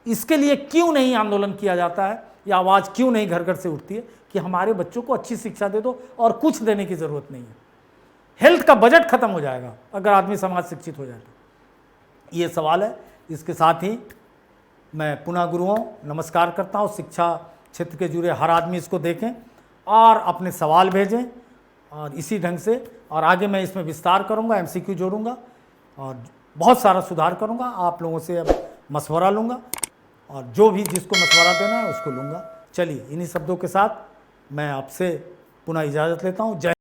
इसके लिए क्यों नहीं आंदोलन किया जाता है, या आवाज़ क्यों नहीं घर घर से उठती है कि हमारे बच्चों को अच्छी शिक्षा दे दो, और कुछ देने की ज़रूरत नहीं है। हेल्थ का बजट खत्म हो जाएगा अगर आदमी समाज शिक्षित हो जाए तो। ये सवाल है। इसके साथ ही मैं पुनः गुरुओं नमस्कार करता हूँ। शिक्षा क्षेत्र के जुड़े हर आदमी इसको देखें और अपने सवाल भेजें, और इसी ढंग से, और आगे मैं इसमें विस्तार करूँगा, MCQ जोड़ूँगा और बहुत सारा सुधार करूँगा। आप लोगों से अब मशवरा लूँगा, और जो भी जिसको मशवरा देना है उसको लूँगा। चलिए, इन्हीं शब्दों के साथ मैं आपसे पुनः इजाज़त लेता हूँ। जय